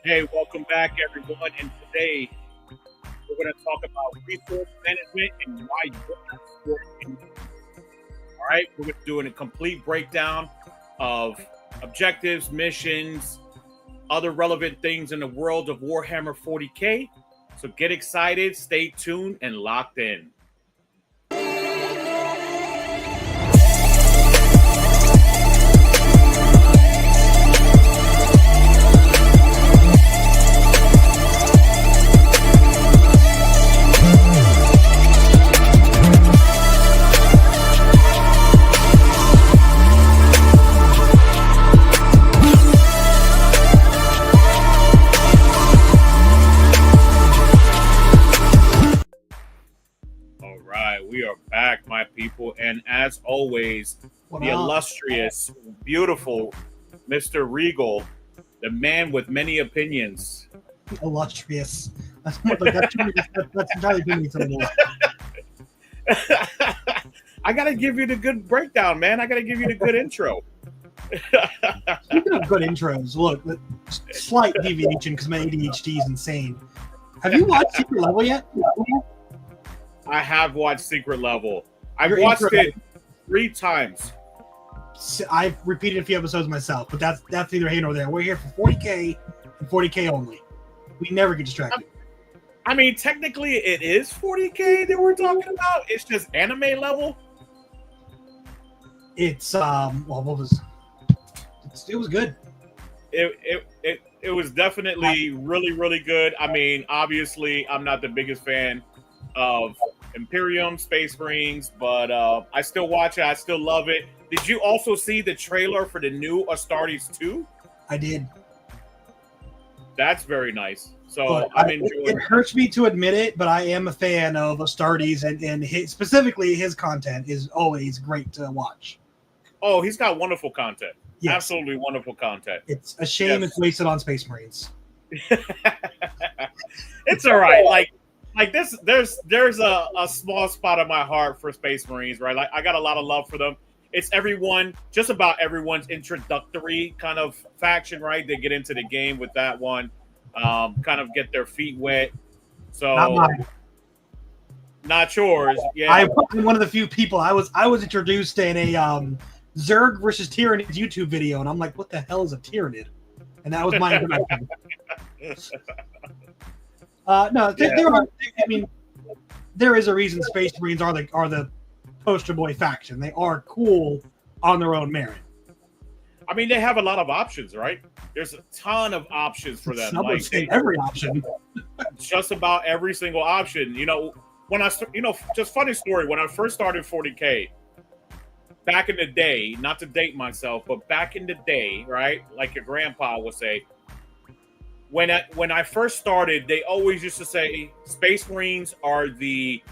Hey, welcome back, everyone. And today we're going to talk about resource management and why you're not scoring anything. All right, we're going to do a complete breakdown of objectives, missions, other relevant things in the world of Warhammer 40K. So get excited, stay tuned, and locked in. We are back, my people, and as always, the illustrious, beautiful Mr. Regal, the man with many opinions. Illustrious. That's entirely too many syllables. I gotta give you the good breakdown, man. I gotta give you the good intro. Speaking of good intros, look, slight deviation because my ADHD is insane. Have you watched Secret Level yet? I have watched Secret Level. I've watched it 3 times. I've repeated a few episodes myself, but that's neither here nor there. We're here for 40K and 40K only. We never get distracted. I mean, technically, it is 40K that we're talking about. It's just anime level. It's what was it was good. It was definitely really good. I mean, obviously, I'm not the biggest fan of Imperium, Space Marines, but I still watch it. I still love it. Did you also see the trailer for the new Astartes 2? I did. That's very nice. So I'm enjoying it. It hurts me to admit it, but I am a fan of Astartes, and specifically his content is always great to watch. Oh, he's got wonderful content. Yes. Absolutely wonderful content. It's a shame it's wasted on Space Marines. It's all right. Like this, there's a small spot in my heart for Space Marines, right? Like I got a lot of love for them. It's just about everyone's introductory kind of faction, right? They get into the game with that one, kind of get their feet wet. So not mine. Not yours. Yeah, I'm one of the few people. I was introduced in a Zerg versus Tyranid YouTube video, and I'm like, what the hell is a Tyranid? And that was my introduction. There is a reason Space Marines are the poster boy faction. They are cool on their own merit. I mean, they have a lot of options, right? There's a ton of options for them. Every option. Just about every single option. Just funny story. When I first started 40K, back in the day, not to date myself, but back in the day, right? Like your grandpa would say, when I first started, they always used to say Space Marines are the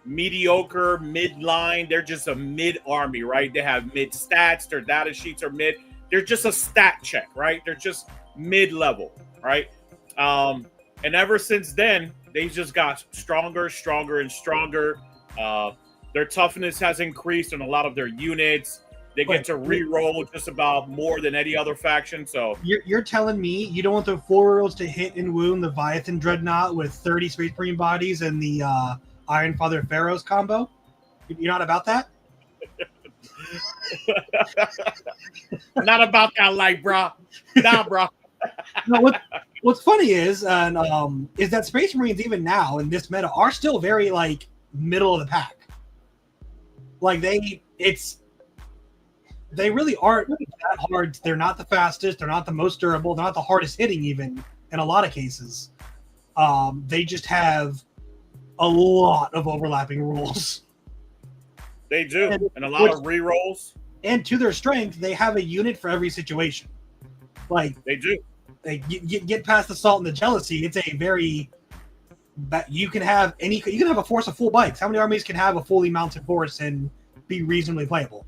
mediocre mid-line. They're just a mid-army, right? They have mid-stats. Their data sheets are mid. They're just a stat check, right? They're just mid-level, right? And ever since then, they just got stronger, and stronger. Their toughness has increased in a lot of their units. They get to re-roll just about more than any other faction. So you're telling me you don't want the 4-year-olds to hit and wound the Leviathan Dreadnought with 30 Space Marine bodies and the Iron Father Pharaohs combo? You're not about that? Not about that life, bro. Nah, bro. No, what's funny is that Space Marines even now in this meta are still very like middle of the pack. Like they really aren't that hard. They're not the fastest. They're not the most durable. They're not the hardest hitting, even in a lot of cases. They just have a lot of overlapping rules. They do, and a lot of re-rolls. And to their strength, they have a unit for every situation. Like they do. They get past the salt and the jealousy. It's a very you can have a force of full bikes. How many armies can have a fully mounted force and be reasonably playable?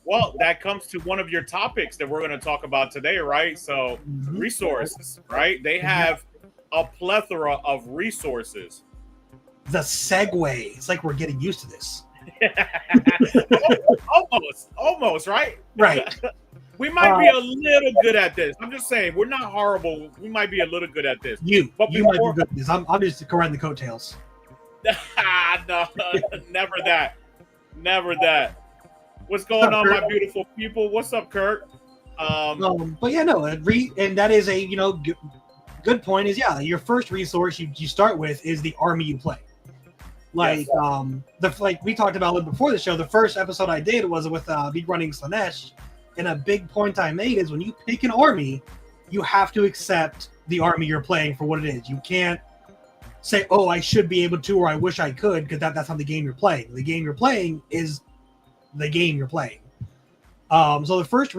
Well, that comes to one of your topics that we're going to talk about today, right? So, resources, right? They have a plethora of resources. The segue. It's like we're getting used to this. Almost, right? Right. We might be a little good at this. I'm just saying, we're not horrible. We might be a little good at this. You But might be good at this. I'm just riding the coattails. No, never that. Never that. What's going on, my beautiful people? What's up, Kurt? But yeah, no, and that is a good point. Is your first resource you start with is the army you play. Like yes. Like we talked about before the show. The first episode I did was with me running Slanesh, and a big point I made is when you pick an army, you have to accept the army you're playing for what it is. You can't say, "Oh, I should be able to," or "I wish I could," because that's not the game you're playing. The game you're playing is the game you're playing. So the first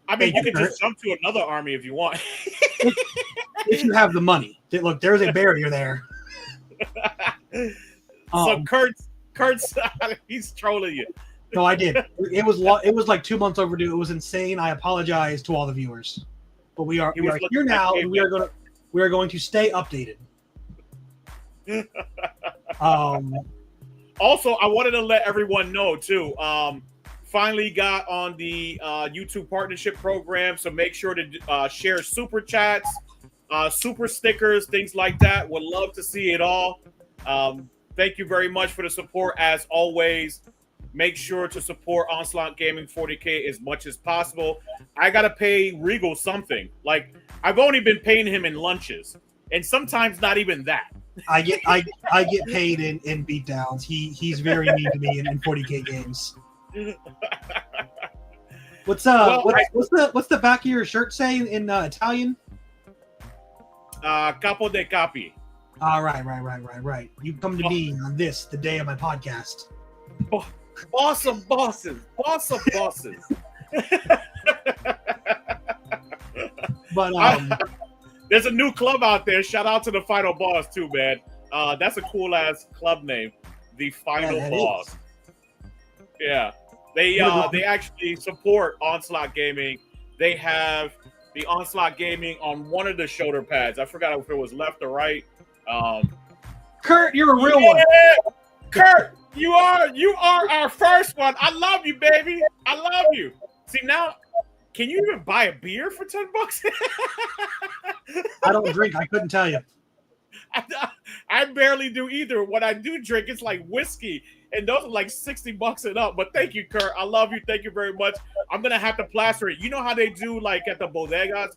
I mean, you can just jump to another army if you want. if you have the money. Look, there's a barrier there. So Kurt's he's trolling you. No, I did. It was like 2 months overdue. It was insane. I apologize to all the viewers, but we are here now, and we are going to stay updated. Also, I wanted to let everyone know too. Finally got on the YouTube partnership program, so make sure to share super chats, super stickers, things like that. Would love to see it all. Thank you very much for the support as always. Make sure to support Onslaught Gaming 40K as much as possible. I gotta pay Regal something. Like I've only been paying him in lunches, and sometimes not even that. I get paid in beatdowns. He's very mean to me in 40K games. What's the back of your shirt say in Italian? Capo de capi. Right. You come to me on this, the day of my podcast. Boss of bosses. But there's a new club out there. Shout out to the Final Boss too, man. That's a cool ass club name, the Final Boss. Is. Yeah, they actually support Onslaught Gaming. They have the Onslaught Gaming on one of the shoulder pads. I forgot if it was left or right. Kurt, you're a real one. Kurt, you are our first one. I love you, baby. I love you. See now, can you even buy a beer for $10? I don't drink. I couldn't tell you. I barely do either. When I do drink, it's like whiskey, and those are like $60 and up. But thank you, Kurt. I love you. Thank you very much. I'm gonna have to plaster it. You know how they do, like at the bodegas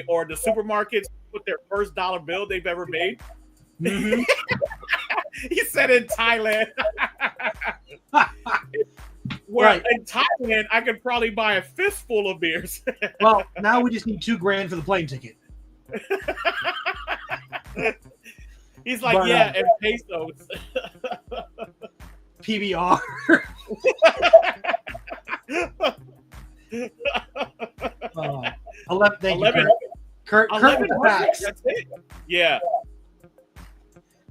or the supermarkets, put their first dollar bill they've ever made. Mm-hmm. He said in Thailand. Right. In Thailand, I could probably buy a fistful of beers. Well, now we just need $2,000 for the plane ticket. He's like, and pesos. PBR. Thank you, Kurt. Kurt with the facts. That's it. Yeah.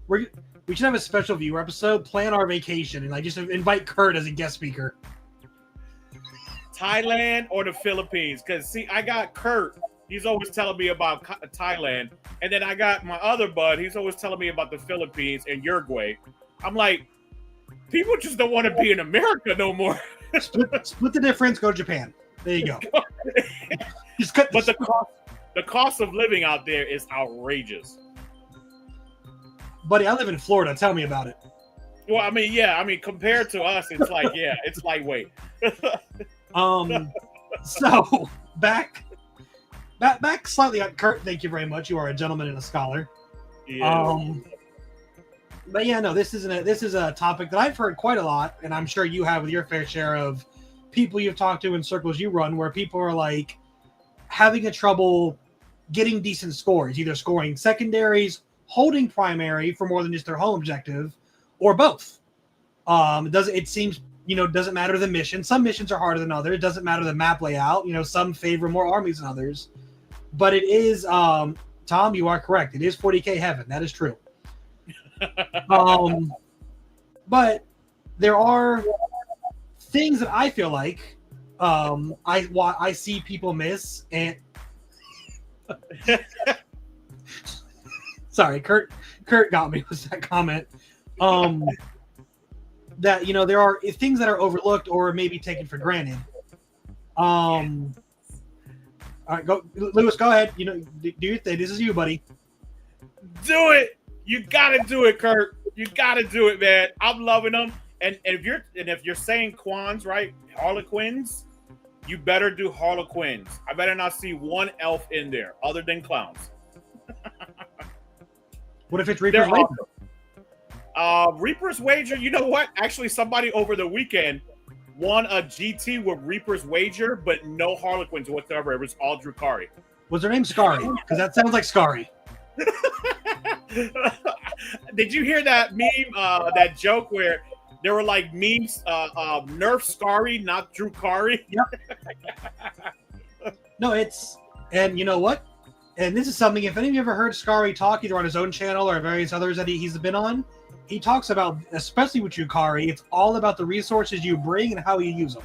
We should have a special viewer episode, plan our vacation, and just invite Kurt as a guest speaker. Thailand or the Philippines? Because, see, I got Kurt. He's always telling me about Thailand. And then I got my other bud. He's always telling me about the Philippines and Uruguay. I'm like, people just don't want to be in America no more. Split the difference, go to Japan. There you go. But the cost of living out there is outrageous. Buddy, I live in Florida. Tell me about it. Well, I mean, compared to us, it's like, it's lightweight. So back slightly on Kurt. Thank you very much. You are a gentleman and a scholar. Yeah. But yeah, no, this is a topic that I've heard quite a lot, and I'm sure you have with your fair share of people you've talked to in circles you run, where people are like having a trouble getting decent scores, either scoring secondaries, holding primary for more than just their home objective, or both. It seems doesn't matter the mission. Some missions are harder than others. It doesn't matter the map layout. Some favor more armies than others. But it is, Tom, you are correct. It is 40K heaven. That is true. But there are things that I feel like I see people miss, and sorry, Kurt got me with that comment. That there are things that are overlooked or maybe taken for granted. All right, go, Lewis. Go ahead. You know, do your thing. This is you, buddy. Do it. You gotta do it, Kurt. You gotta do it, man. I'm loving them. And if you're saying Quans, right? Harlequins, you better do Harlequins. I better not see one elf in there other than clowns. What if it's Reaper's Wager? Awesome. Reaper's Wager, you know what? Actually, somebody over the weekend won a GT with Reaper's Wager, but no Harlequins whatsoever. It was all Drukhari. Was her name Scary? Because that sounds like Scary. Did you hear that meme, that joke where there were like memes, Nerf Scary, not Drukhari? Yep. No, and you know what? And this is something, if any of you ever heard Scary talk, either on his own channel or various others that he's been on, he talks about, especially with Drukhari, it's all about the resources you bring and how you use them.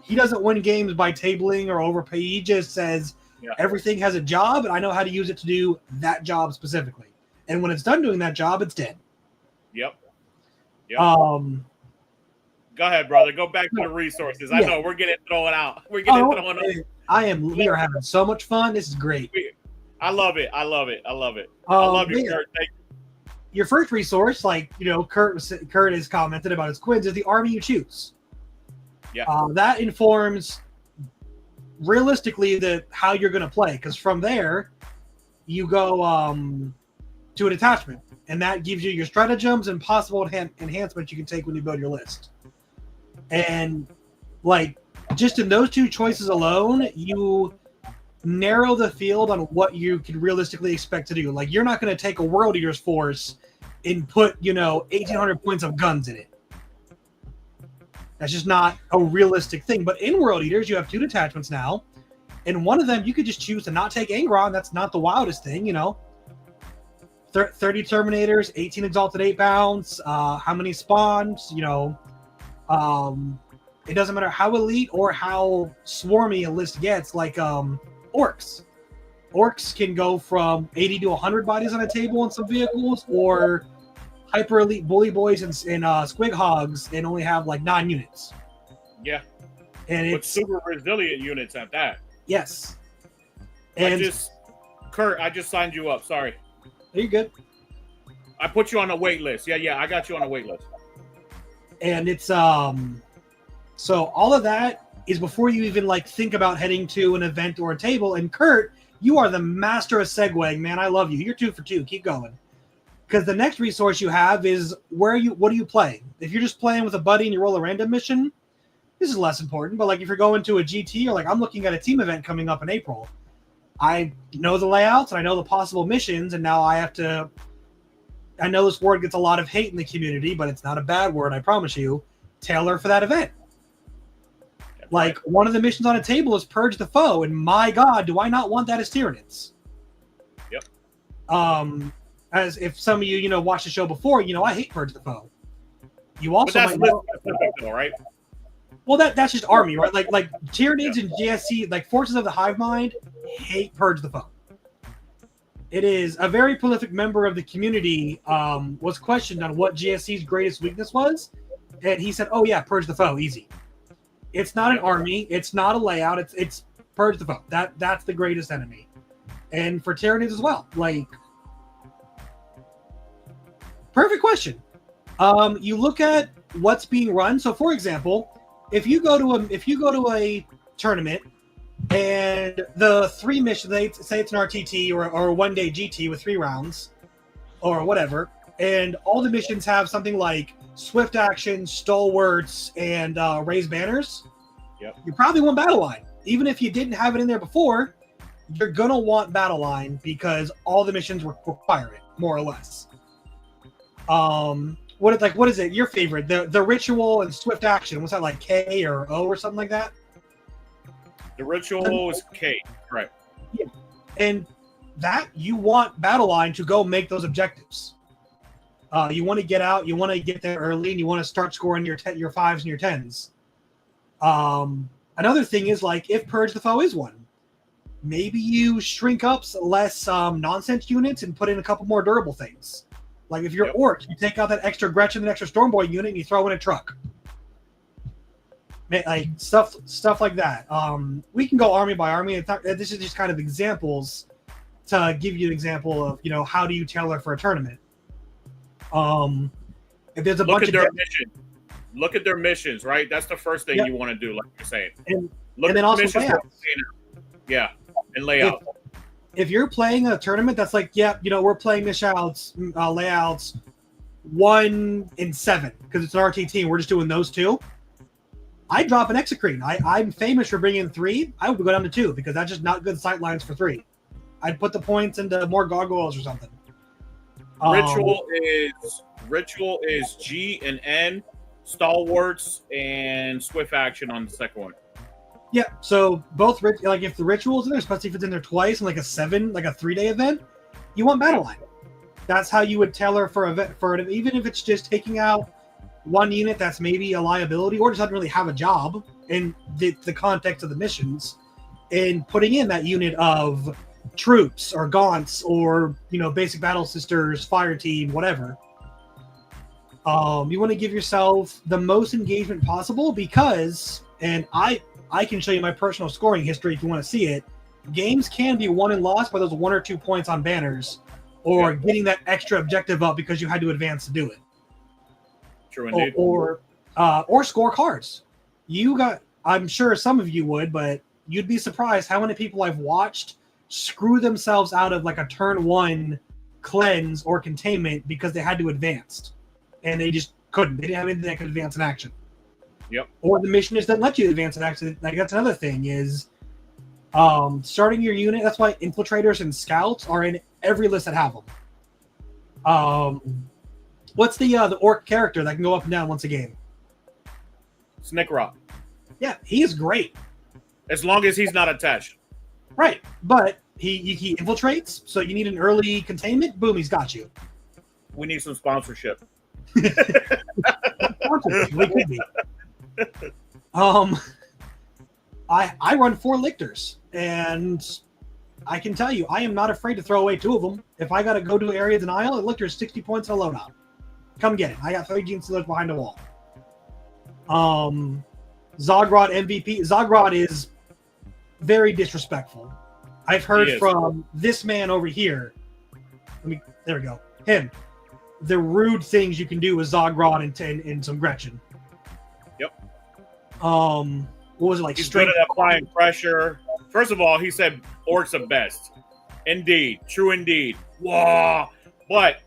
He doesn't win games by tabling or overpay. He just says, everything has a job, and I know how to use it to do that job specifically. And when it's done doing that job, it's dead. Yep. Go ahead, brother. Go back to the resources. I know we're getting thrown out. We're getting thrown out. We are having so much fun. This is great. I love it. I love you, Kurt. Thank you. Your first resource, like, you know, Kurt has commented about his quids, is the army you choose. Yeah. That informs realistically how you're going to play, because from there you go to a detachment, and that gives you your stratagems and possible enhancements you can take when you build your list. And like, just in those two choices alone, you narrow the field on what you can realistically expect to do. Like, you're not going to take a World Eater's force and put, 1,800 points of guns in it. That's just not a realistic thing. But in World Eaters, you have two detachments now, and one of them you could just choose to not take Angron. That's not the wildest thing, 30 Terminators, 18 Exalted 8 Bounds, how many spawns, it doesn't matter how elite or how swarmy a list gets, like orcs. Orcs can go from 80 to 100 bodies on a table in some vehicles, or hyper elite bully boys and squig hogs and only have like 9 units. Yeah. And it's it's super resilient units at that. Yes. And Kurt, I just signed you up. Sorry. Are you good? I put you on a wait list. Yeah, I got you on a wait list. And it's so all of that is before you even like think about heading to an event or a table. And Kurt, you are the master of segueing, man. I love you. You're 2 for 2. Keep going. Because the next resource you have is what are you playing? If you're just playing with a buddy and you roll a random mission, this is less important. But like if you're going to a GT, or like I'm looking at a team event coming up in April, I know the layouts and I know the possible missions, and now I know this word gets a lot of hate in the community, but it's not a bad word, I promise you. Tailor for that event. Like, one of the missions on a table is Purge the Foe, and my God, do I not want that as Tyranids. Yep. As if some of you, watched the show before, I hate Purge the Foe. You also but that's might know, though, right? Well, that's just army, right? Like Tyranids and GSC, like Forces of the Hive Mind, hate Purge the Foe. It is a very prolific member of the community was questioned on what GSC's greatest weakness was, and he said, "Oh yeah, Purge the Foe, easy." It's not an army. It's not a layout. It's Purge the Foe. That's the greatest enemy, and for Tyranids as well. Like, perfect question. You look at what's being run. So, for example, if you go to a tournament and the 3 missions, say it's an RTT or a 1-day GT with 3 rounds or whatever, and all the missions have something like swift action, stalwarts, and raised banners. Yep. You probably want Battle Line. Even if you didn't have it in there before, you're gonna want Battle Line because all the missions require it, more or less. What is it? Your favorite? The ritual and swift action. What's that, like K or O or something like that? The ritual is K, right? Yeah, and that you want Battle Line to go make those objectives. You want to get out, you want to get there early, and you want to start scoring your 5s and your 10s. Another thing is, like, if Purge the Foe is one, maybe you shrink up less nonsense units and put in a couple more durable things. Like if you're Orc, you take out that extra Gretchen and extra Stormboy unit and you throw in a truck. like stuff like that. We can go army by army. This is just kind of examples to give you an example of how do you tailor for a tournament. If there's a bunch of mission. Look at their missions, right? That's the first thing you want to do, like you're saying. And look then at also missions. Yeah, and layout. If you're playing a tournament that's like, we're playing layouts 1 in 7 because it's an RT team. We're just doing those 2. I drop an exocrine. I'm famous for bringing 3. I would go down to 2 because that's just not good sight lines for 3. I'd put the points into more gargoyles or something. Ritual is G and N, stalwarts and swift action on the second one. Yeah, so both like if the ritual's in there, especially if it's in there twice in like a 3-day event, you want battle line. That's how you would tailor for it, even if it's just taking out one unit that's maybe a liability or just doesn't really have a job in the context of the missions, and putting in that unit of troops or gaunts or basic battle sisters, fire team, whatever. You want to give yourself the most engagement possible because, and I can show you my personal scoring history if you want to see it. Games can be won and lost by those 1 or 2 points on banners, or getting that extra objective up because you had to advance to do it. True indeed. Or score cards. I'm sure some of you would, but you'd be surprised how many people I've watched screw themselves out of like a turn 1 cleanse or containment because they had to advance. And they just couldn't. They didn't have anything that could advance in action. Yep. Or the mission just doesn't let you advance in action. Like that's another thing is starting your unit. That's why infiltrators and scouts are in every list that have them. What's the orc character that can go up and down once a game? Snickrot. Yeah, he is great. As long as he's not attached. Right, but he infiltrates, so you need an early containment. Boom, he's got you. We need some sponsorship. We could be. I run 4 lictors, and I can tell you, I am not afraid to throw away 2 of them. If I got to go to an area denial, a lictor is 60 points in a loadout. Come get it. I got 3 gene stealers behind the wall. Zogrod MVP. Zogrod is very disrespectful. I've heard from this man over here. There we go. Him. The rude things you can do with Zogrod and some Gretchen. Yep. What was it like? He's good at applying pressure. First of all, he said orcs are best. Indeed. True indeed. Whoa. But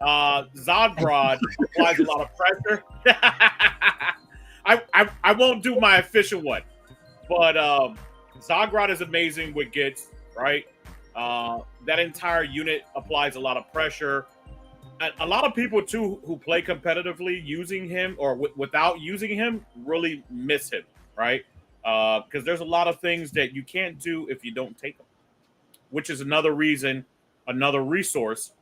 Zogrod applies a lot of pressure. I won't do my official one. But Zogrod is amazing with Gits, right? That entire unit applies a lot of pressure. A lot of people, too, who play competitively using him or without using him really miss him, right? Because there's a lot of things that you can't do if you don't take them, which is another reason, another resource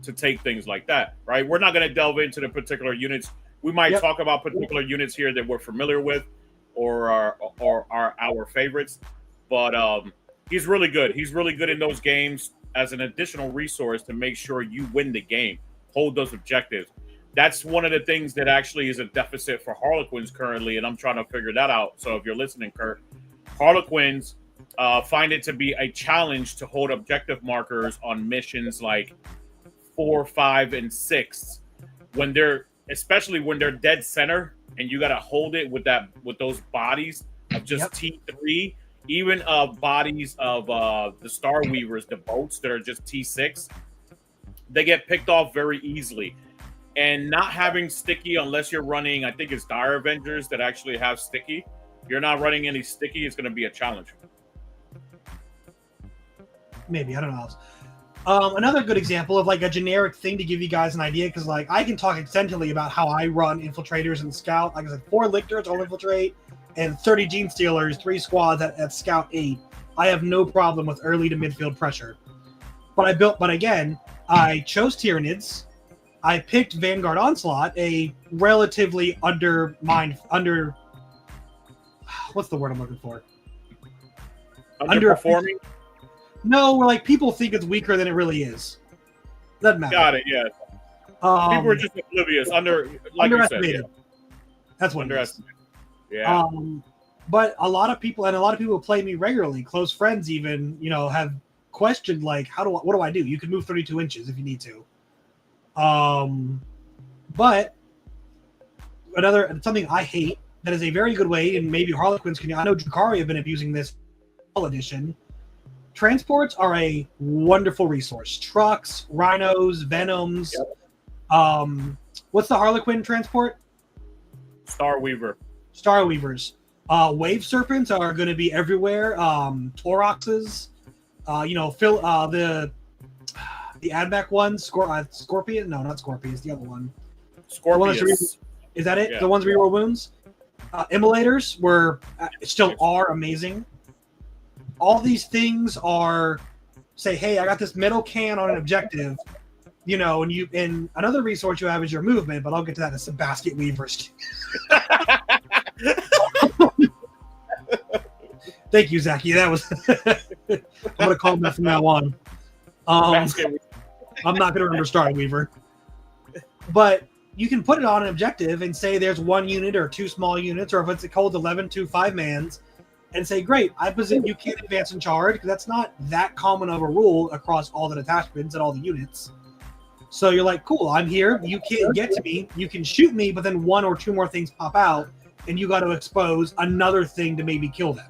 to take things like that, right? We're not going to delve into the particular units. We might talk about particular units here that we're familiar with or are our favorites, but he's really good. He's really good in those games as an additional resource to make sure you win the game, hold those objectives. That's one of the things that actually is a deficit for Harlequins currently, and I'm trying to figure that out. So if you're listening, Kurt, Harlequins find it to be a challenge to hold objective markers on missions like 4, 5, and 6 when especially when they're dead center and you got to hold it with those bodies of just T3. Even bodies of the Star Weavers, the boats that are just T6, they get picked off very easily. And not having sticky, unless you're running, I think it's Dire Avengers that actually have sticky. If you're not running any sticky, it's going to be a challenge. Maybe, I don't know. Another good example of like a generic thing to give you guys an idea, because like I can talk extensively about how I run infiltrators and scout. Like I said, 4 lictors all infiltrate, and 30 gene stealers, 3 squads at scout 8. I have no problem with early to midfield pressure. But again, I chose Tyranids. I picked Vanguard Onslaught, a relatively what's the word I'm looking for? Underperforming? No, where like people think it's weaker than it really is. Doesn't matter. Got it, yeah. People are just oblivious, like you said. Yeah. That's what underestimated. Yeah. But a lot of people who play me regularly, close friends even, have questioned like, what do I do? You can move 32 inches if you need to. But something I hate that is a very good way, and maybe Harlequins can. I know Drukhari have been abusing this edition. Transports are a wonderful resource. Trucks, rhinos, venoms. Yep. What's the Harlequin transport? Starweaver. Starweavers. Wave serpents are going to be everywhere. Tauroxes. The Admech one. Scorpion? No, not Scorpion. It's the other one. Scorpius. Is that it? Yeah. The ones reroll wounds? Immolators are amazing. All these things say, hey, I got this metal can on an objective, and another resource you have is your movement, but I'll get to that in some basket weavers. Thank you, Zachy. That was I'm gonna call him that from now on. I'm not gonna remember Star Weaver. But you can put it on an objective and say there's one unit or two small units, or if it's called 11 2 5-mans, and say, great, you can't advance and charge, because that's not that common of a rule across all the detachments and all the units. So you're like, cool, I'm here, you can't get to me, you can shoot me, but then one or two more things pop out, and you got to expose another thing to maybe kill them.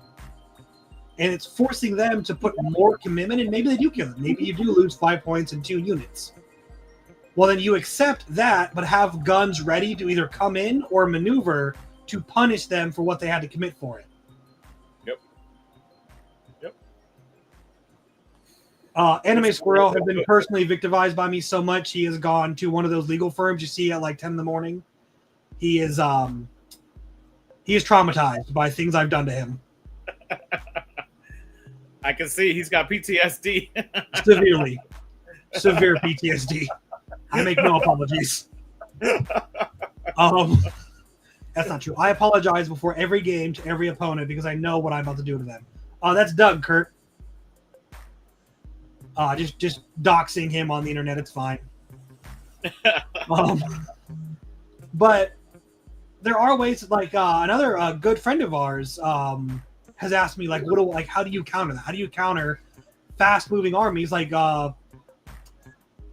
And it's forcing them to put more commitment, and maybe they do kill them. Maybe you do lose 5 points in 2 units. Well, then you accept that, but have guns ready to either come in or maneuver to punish them for what they had to commit for it. Anime Squirrel has been personally victimized by me so much, he has gone to one of those legal firms you see at like 10 in the morning. He is traumatized by things I've done to him. I can see he's got PTSD. Severe PTSD. I make no apologies. That's not true. I apologize before every game to every opponent because I know what I'm about to do to them. That's Doug, Kurt. Just doxing him on the internet. It's fine. But there are ways. Like another good friend of ours has asked me, like, how do you counter that? How do you counter fast-moving armies? Like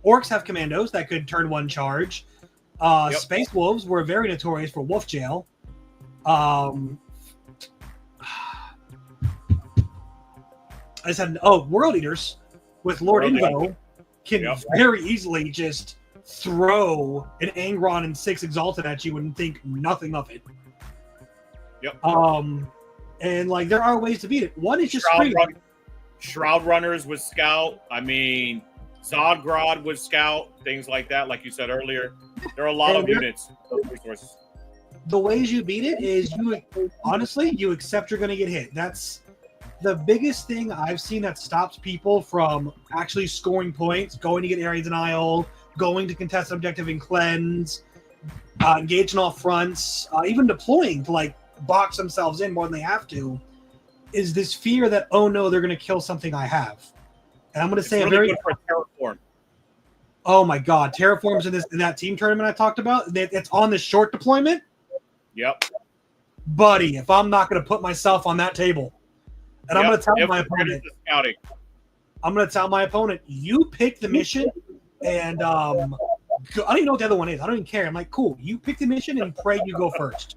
orcs have commandos that could turn one charge. Space wolves were very notorious for wolf jail. World eaters with Lord Invo can very easily just throw an Angron and 6 Exalted at you and think nothing of it. And like there are ways to beat it. One is just Shroud Runners with Scout. I mean, Zodgrod with Scout. Things like that, like you said earlier. There are a lot of units. Resources. The ways you beat it is you accept you're going to get hit. That's the biggest thing I've seen that stops people from actually scoring points, going to get Ares and Isle, going to contest objective and cleanse, engaging all fronts, even deploying to like box themselves in more than they have to, is this fear that, oh no, they're going to kill something I have. And I'm going to say really good for Terraform. Oh my God, Terraform's in that team tournament I talked about. It's on this short deployment. Yep. Buddy, if I'm not going to put myself on that table, and I'm going to tell my opponent, you pick the mission, and I don't even know what the other one is. I don't even care. I'm like, cool, you pick the mission and pray you go first.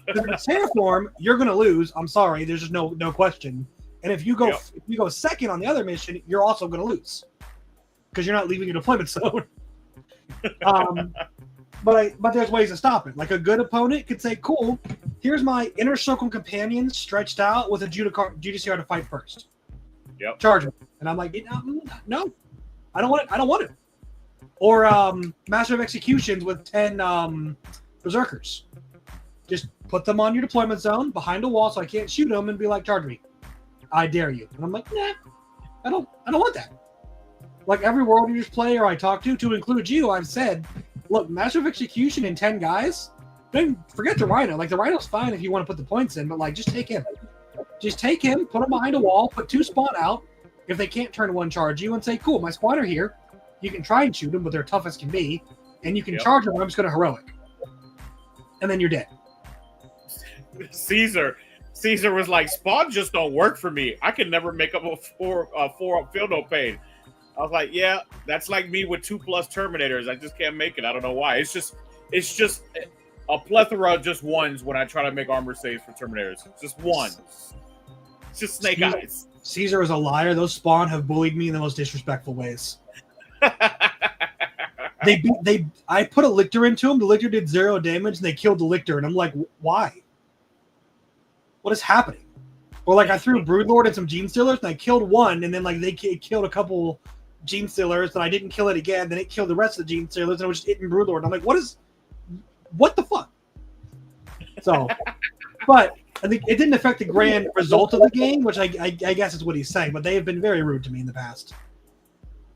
Because in Terraform, you're going to lose. I'm sorry, there's just no question. And if you go second on the other mission, you're also going to lose because you're not leaving your deployment zone. But there's ways to stop it. Like a good opponent could say, cool, here's my inner circle companion stretched out with a Judiciary to fight first. Yep. Charge him. And I'm like, no, I don't want it. I don't want it. Or Master of Executions with 10 Berserkers. Just put them on your deployment zone behind a wall so I can't shoot them and be like, charge me. I dare you. And I'm like, nah, I don't want that. Like every World Eaters player I talk to include you, I've said, look, Master of Execution in 10 guys, then forget the Rhino. Like the Rhino's fine if you want to put the points in, but like just take him. Just take him, put him behind a wall, put 2 spawn out. If they can't turn one charge you and say, cool, my squad are here. You can try and shoot them, but they're tough as can be. And you can charge them, I'm just going to heroic. And then you're dead. Caesar was like, spawn just don't work for me. I can never make up a four up field no pain. I was like, yeah, that's like me with 2+ Terminators. I just can't make it. I don't know why. It's just a plethora of just ones when I try to make armor saves for Terminators. Just one. It's just snake eyes. Caesar is a liar. Those spawn have bullied me in the most disrespectful ways. I put a lictor into him. The lictor did 0 damage, and they killed the lictor. And I'm like, why? What is happening? Or like I threw Broodlord and some Gene Stealers, and I killed one, and then like they killed a couple Gene Stealers, and I didn't kill it again. Then it killed the rest of the Gene Stealers, and I was just hitting Broodlord. And I'm like, what the fuck? So, but I think it didn't affect the grand result of the game, which I guess is what he's saying. But they have been very rude to me in the past.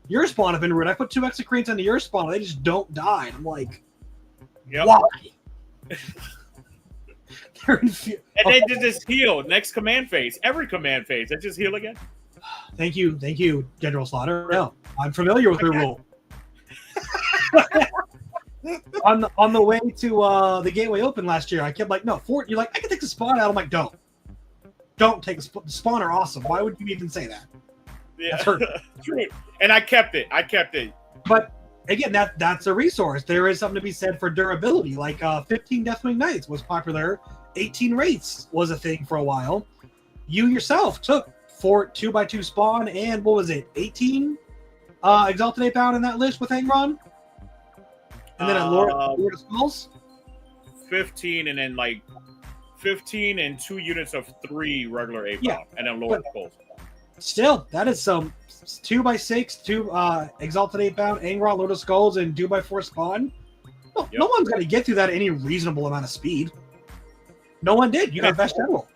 Your spawn have been rude. I put 2 Execrates into your spawn, and they just don't die. And I'm like, why? And they just heal next command phase. Every command phase, they just heal again. Thank you, General Slaughter. No, I'm familiar with the rule. on the way to the Gateway Open last year, I kept like, no, Fort. You're like, I can take the spawn out. I'm like, don't take the spawn are awesome. Why would you even say that? Yeah, true. And I kept it. But again, that's a resource. There is something to be said for durability. Like 15 Deathwing Knights was popular. 18 Wraiths was a thing for a while. You yourself took 4 2x2 spawn and what was it? 18 Exalted Ape-Bound in that list with Angron? And then a Lord of Skulls? 15 and then like 15 and 2 units of 3 regular Ape-Bound and then Lord of Skulls. Still, that is some 2x6, 2 Exalted Ape-Bound, Angron, Lord of Skulls, and 2x4 spawn. No one's going to get through that at any reasonable amount of speed. No one did. You got best general.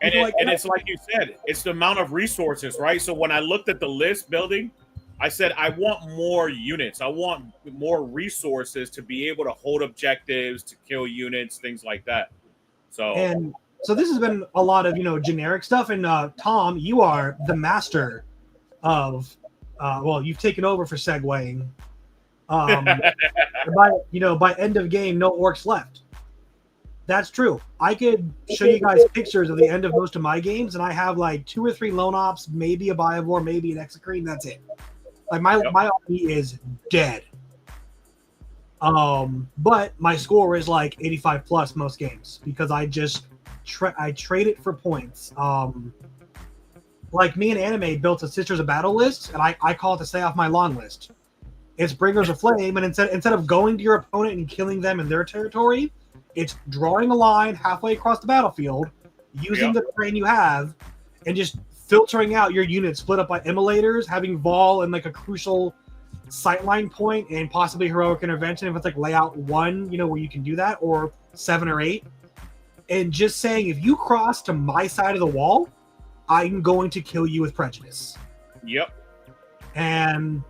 And it's like you said, it's the amount of resources, right? So when I looked at the list building, I said, I want more units. I want more resources to be able to hold objectives, to kill units, things like that. So this has been a lot of, generic stuff. And Tom, you are the master of, you've taken over for segueing. By end of game, no orcs left. That's true. I could show you guys pictures of the end of most of my games, and I have like 2 or 3 lone ops, maybe a Biovore, maybe an Execrete, that's it. Like my army is dead. But my score is like 85 plus most games because I just I trade it for points. Like me and Anime built a Sisters of Battle list, and I call it the Stay Off My Lawn list. It's Bringers of Flame, and instead of going to your opponent and killing them in their territory, it's drawing a line halfway across the battlefield, using the terrain you have, and just filtering out your units split up by immolators, having Vol in like a crucial sightline point, and possibly heroic intervention if it's like layout 1, where you can do that, or 7 or 8. And just saying, if you cross to my side of the wall, I'm going to kill you with prejudice. Yep. And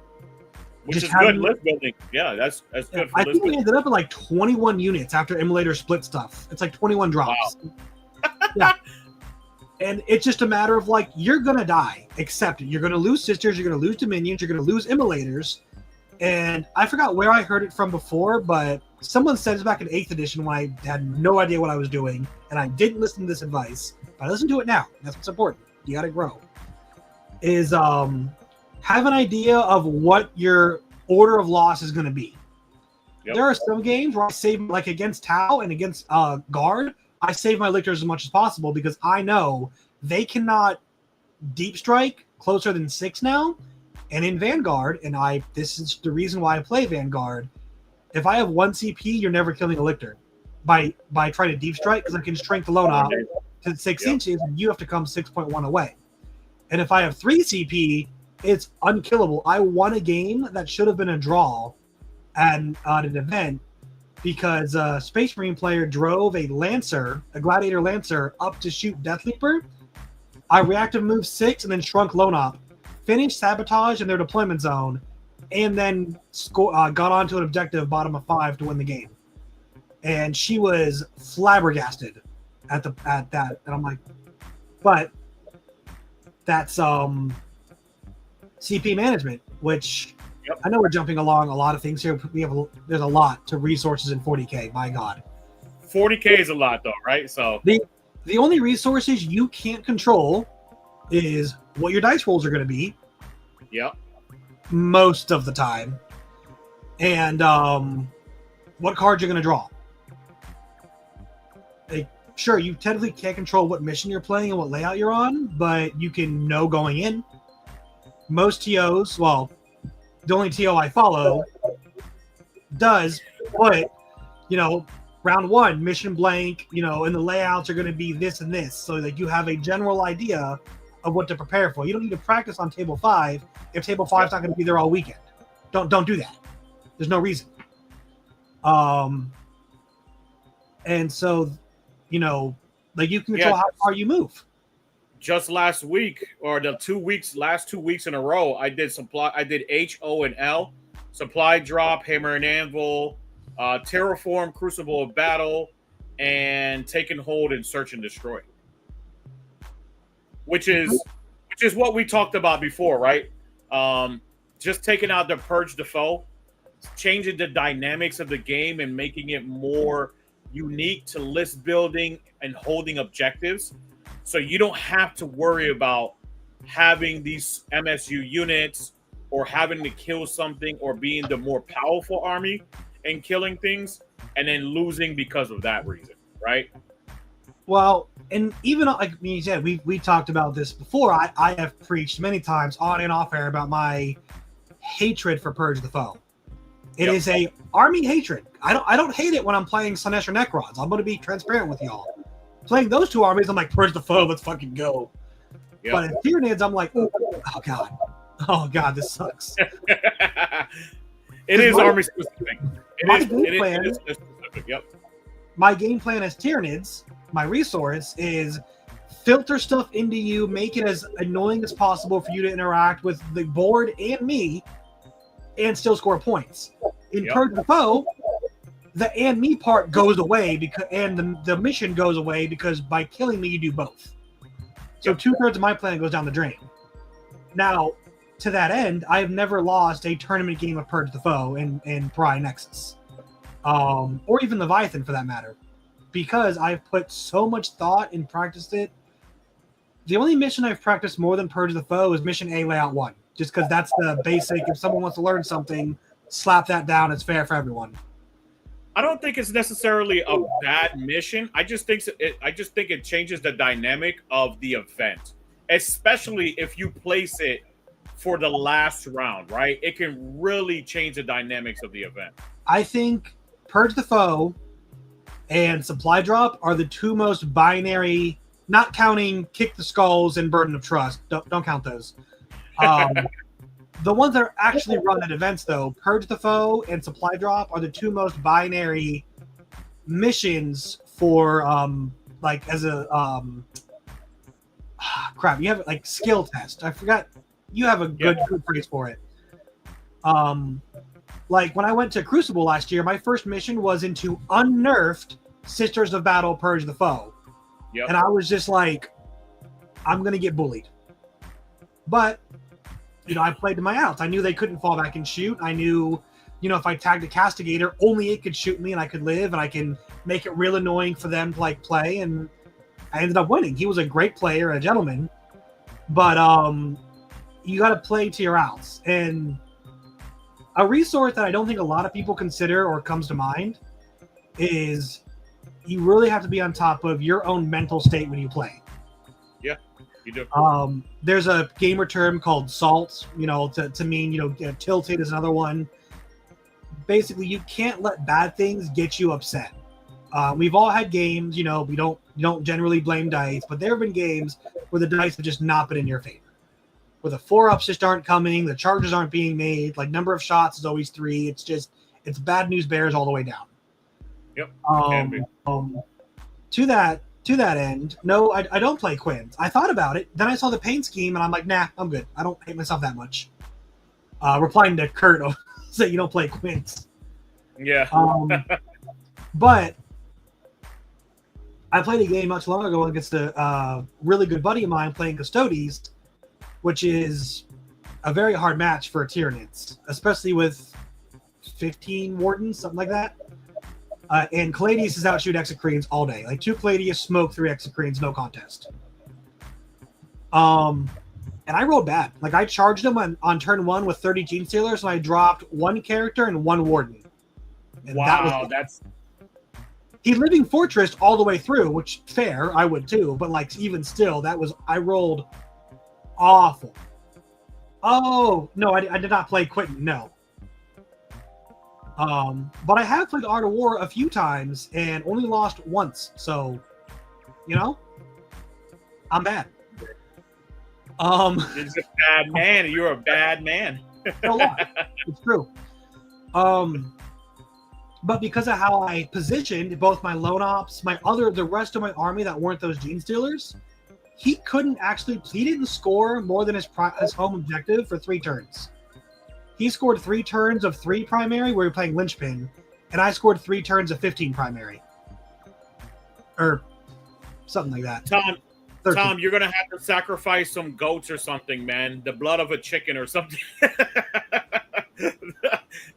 which is good list building. Yeah, that's good for I list think we building. ended up at like 21 units after Immolator split stuff. It's like 21 drops. Wow. Yeah. And it's just a matter of like, you're going to die. Accept it. You're going to lose Sisters. You're going to lose Dominions. You're going to lose Immolators. And I forgot where I heard it from before, but someone said it back in 8th edition when I had no idea what I was doing. And I didn't listen to this advice. But I listen to it now. That's what's important. You got to grow. Is have an idea of what your order of loss is going to be. Yep. There are some games where I save, like against Tau and against Guard, I save my Lictors as much as possible because I know they cannot deep strike closer than 6 now. And in Vanguard, and this is the reason why I play Vanguard, if I have 1 CP, you're never killing a Lictor by trying to deep strike because I can shrink the lone op to 6 inches and you have to come 6.1 away. And if I have 3 CP, it's unkillable. I won a game that should have been a draw at an event because a Space Marine player drove a Gladiator Lancer, up to shoot Death Leaper. I reactive moved 6 and then shrunk Lone Op, finished Sabotage in their deployment zone, and then got onto an objective bottom of 5 to win the game. And she was flabbergasted at that. And I'm like, but that's CP management, which I know we're jumping along a lot of things here. There's a lot to resources in 40K. My God, 40K is a lot though, right? So the only resources you can't control is what your dice rolls are going to be. Yep. Most of the time, and what cards you're going to draw. Like, sure, you technically can't control what mission you're playing and what layout you're on, but you can know going in. Most TOs, well, the only TO I follow does, but round one, mission blank, and the layouts are going to be this and this, so that you have a general idea of what to prepare for. You don't need to practice on table 5 if table 5's not going to be there all weekend. Don't do that. There's no reason. And so, like, you can control how far you move. Just last week, or the last 2 weeks in a row, I did H, O, and L, supply drop, hammer and anvil, terraform, crucible of battle, and take and hold and search and destroy. Which is what we talked about before, right? Just taking out the purge the foe, changing the dynamics of the game and making it more unique to list building and holding objectives. So you don't have to worry about having these MSU units or having to kill something or being the more powerful army and killing things and then losing because of that reason, right? Well, and even like you said, we talked about this before. I have preached many times on and off air about my hatred for Purge the Foe. It is a army hatred. I don't hate it when I'm playing Slanesh or Necrons. I'm going to be transparent with y'all. Playing those two armies, I'm like, Purge the Foe, let's fucking go. Yep. But in Tyranids, I'm like, oh god, this sucks. It is army specific. It is specific. Yep. My game plan as Tyranids, my resource is filter stuff into you, make it as annoying as possible for you to interact with the board and me, and still score points. In Purge the Foe, the and me part goes away and the mission goes away because by killing me you do both. So 2/3 of my plan goes down the drain. Now, to that end, I have never lost a tournament game of Purge the Foe in Pariah Nexus. Or even Leviathan for that matter. Because I've put so much thought and practiced it. The only mission I've practiced more than Purge the Foe is Mission A Layout 1. Just because that's the basic, if someone wants to learn something, slap that down, it's fair for everyone. I don't think it's necessarily a bad mission. I just think it changes the dynamic of the event, especially if you place it for the last round, right? It can really change the dynamics of the event. I think Purge the Foe and Supply Drop are the two most binary, not counting Kick the Skulls and Burden of Trust. Don't count those. The ones that are actually run at events, though, Purge the Foe and Supply Drop are the two most binary missions for, like, as a, crap, you have, like, skill test. I forgot. You have a good phrase for it. Like, when I went to Crucible last year, my first mission was into unnerfed Sisters of Battle Purge the Foe. Yep. And I was just like, I'm going to get bullied. But I played to my outs. I knew they couldn't fall back and shoot. I knew, if I tagged a Castigator, only it could shoot me and I could live, and I can make it real annoying for them to, like, play. And I ended up winning. He was a great player, a gentleman. But you got to play to your outs. And a resource that I don't think a lot of people consider or comes to mind is you really have to be on top of your own mental state when you play. Yeah. You do. There's a gamer term called SALT, to mean, tilted is another one. Basically, you can't let bad things get you upset. We've all had games, we don't generally blame dice, but there have been games where the dice have just not been in your favor. Where the 4-ups just aren't coming, the charges aren't being made, like number of shots is always 3. It's bad news bears all the way down. Yep. To that end, no, I don't play Quins. I thought about it. Then I saw the paint scheme, and I'm like, nah, I'm good. I don't hate myself that much. Replying to Kurt, say you don't play Quins. Yeah. But I played a game much long ago against a really good buddy of mine playing Custodes, which is a very hard match for Tyranids, especially with 15 Wardens, something like that. And Caladius is outshoot Exocrines all day. Like 2 Caladius, smoke 3 Exocrines, no contest. And I rolled bad. Like I charged him on turn 1 with 30 Gene Stealers, and I dropped 1 character and 1 Warden. And wow, he living Fortress all the way through, which fair, I would too. But like even still, I rolled awful. Oh no, I did not play Quentin. No. But I have played Art of War a few times and only lost once. So, I'm bad. You're just a bad man. You're a bad man. A lot. It's true. But because of how I positioned both my lone ops, the rest of my army that weren't those Gene Stealers, he didn't score more than his home objective for 3 turns. He scored 3 turns of 3 primary where we were playing Linchpin, and I scored 3 turns of 15 primary. Or something like that. Tom, you're going to have to sacrifice some goats or something, man. The blood of a chicken or something.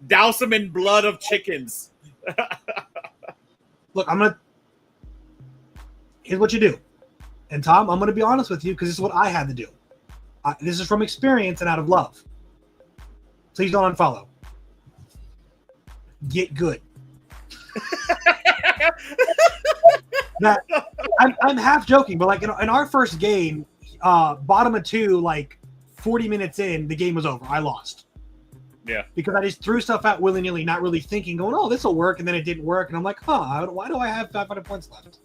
Douse them in blood of chickens. Look, here's what you do. And Tom, I'm going to be honest with you because this is what I had to do. This is from experience and out of love. Please don't unfollow. Get good. I'm half joking, but like in our first game, bottom of 2, like 40 minutes in, the game was over. I lost. Yeah. Because I just threw stuff out willy-nilly, not really thinking, going, oh, this will work, and then it didn't work, and I'm like, why do I have 500 points left?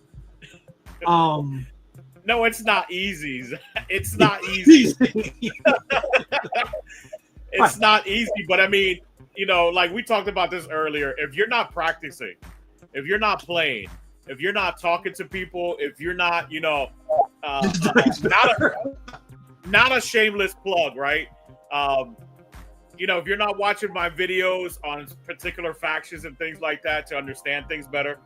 No, it's not easy. It's not easy. It's not easy, but I mean, like we talked about this earlier, if you're not practicing, if you're not playing, if you're not talking to people, if you're not, not a shameless plug, right? If you're not watching my videos on particular factions and things like that to understand things better,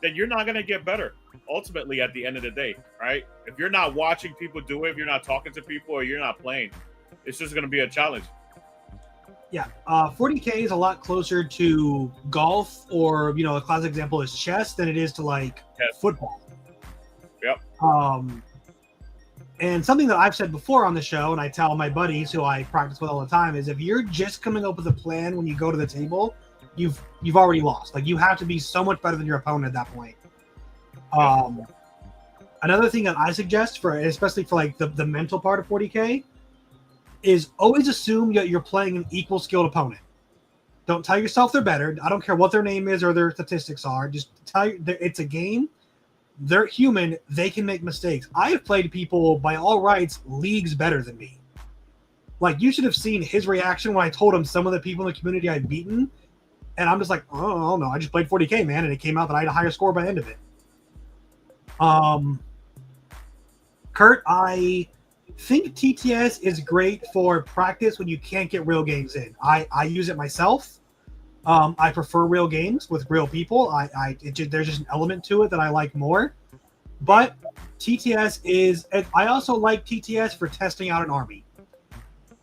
then you're not going to get better ultimately at the end of the day, right? If you're not watching people do it, if you're not talking to people, or you're not playing, it's just going to be a challenge. Yeah, 40K is a lot closer to golf, or a classic example is chess, than it is to football. Yep. And something that I've said before on the show, and I tell my buddies who I practice with all the time, is if you're just coming up with a plan when you go to the table, you've already lost. Like you have to be so much better than your opponent at that point. Another thing that I suggest especially for like the mental part of 40K, is always assume that you're playing an equal skilled opponent. Don't tell yourself they're better. I don't care what their name is or their statistics are. Just tell you it's a game. They're human. They can make mistakes. I have played people by all rights leagues better than me. Like you should have seen his reaction when I told him some of the people in the community I've beaten, and I'm just like, oh no, I just played 40K, man, and it came out that I had a higher score by the end of it. Kurt, I think TTS is great for practice when you can't get real games in. I use it myself. I prefer real games with real people. There's just an element to it that I like more. But TTS is... I also like TTS for testing out an army.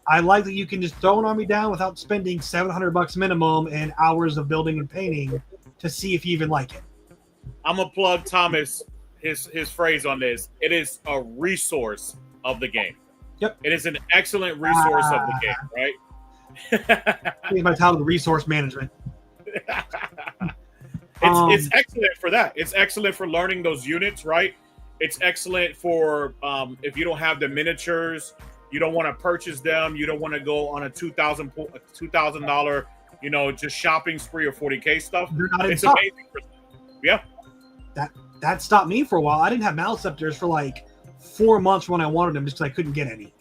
I like that you can just throw an army down without spending $700 minimum and hours of building and painting to see if you even like it. I'm going to plug Thomas, his phrase on this. It is a resource of the game. Yep. It is an excellent resource of the game, right? Here's my title, resource management. It's excellent for that. It's excellent for learning those units, right? It's excellent for if you don't have the miniatures, you don't want to purchase them, you don't want to go on a $2,000, just shopping spree or 40K stuff. They're not it's amazing. Yeah. That stopped me for a while. I didn't have Maliceptors for like 4 months when I wanted them just because I couldn't get any.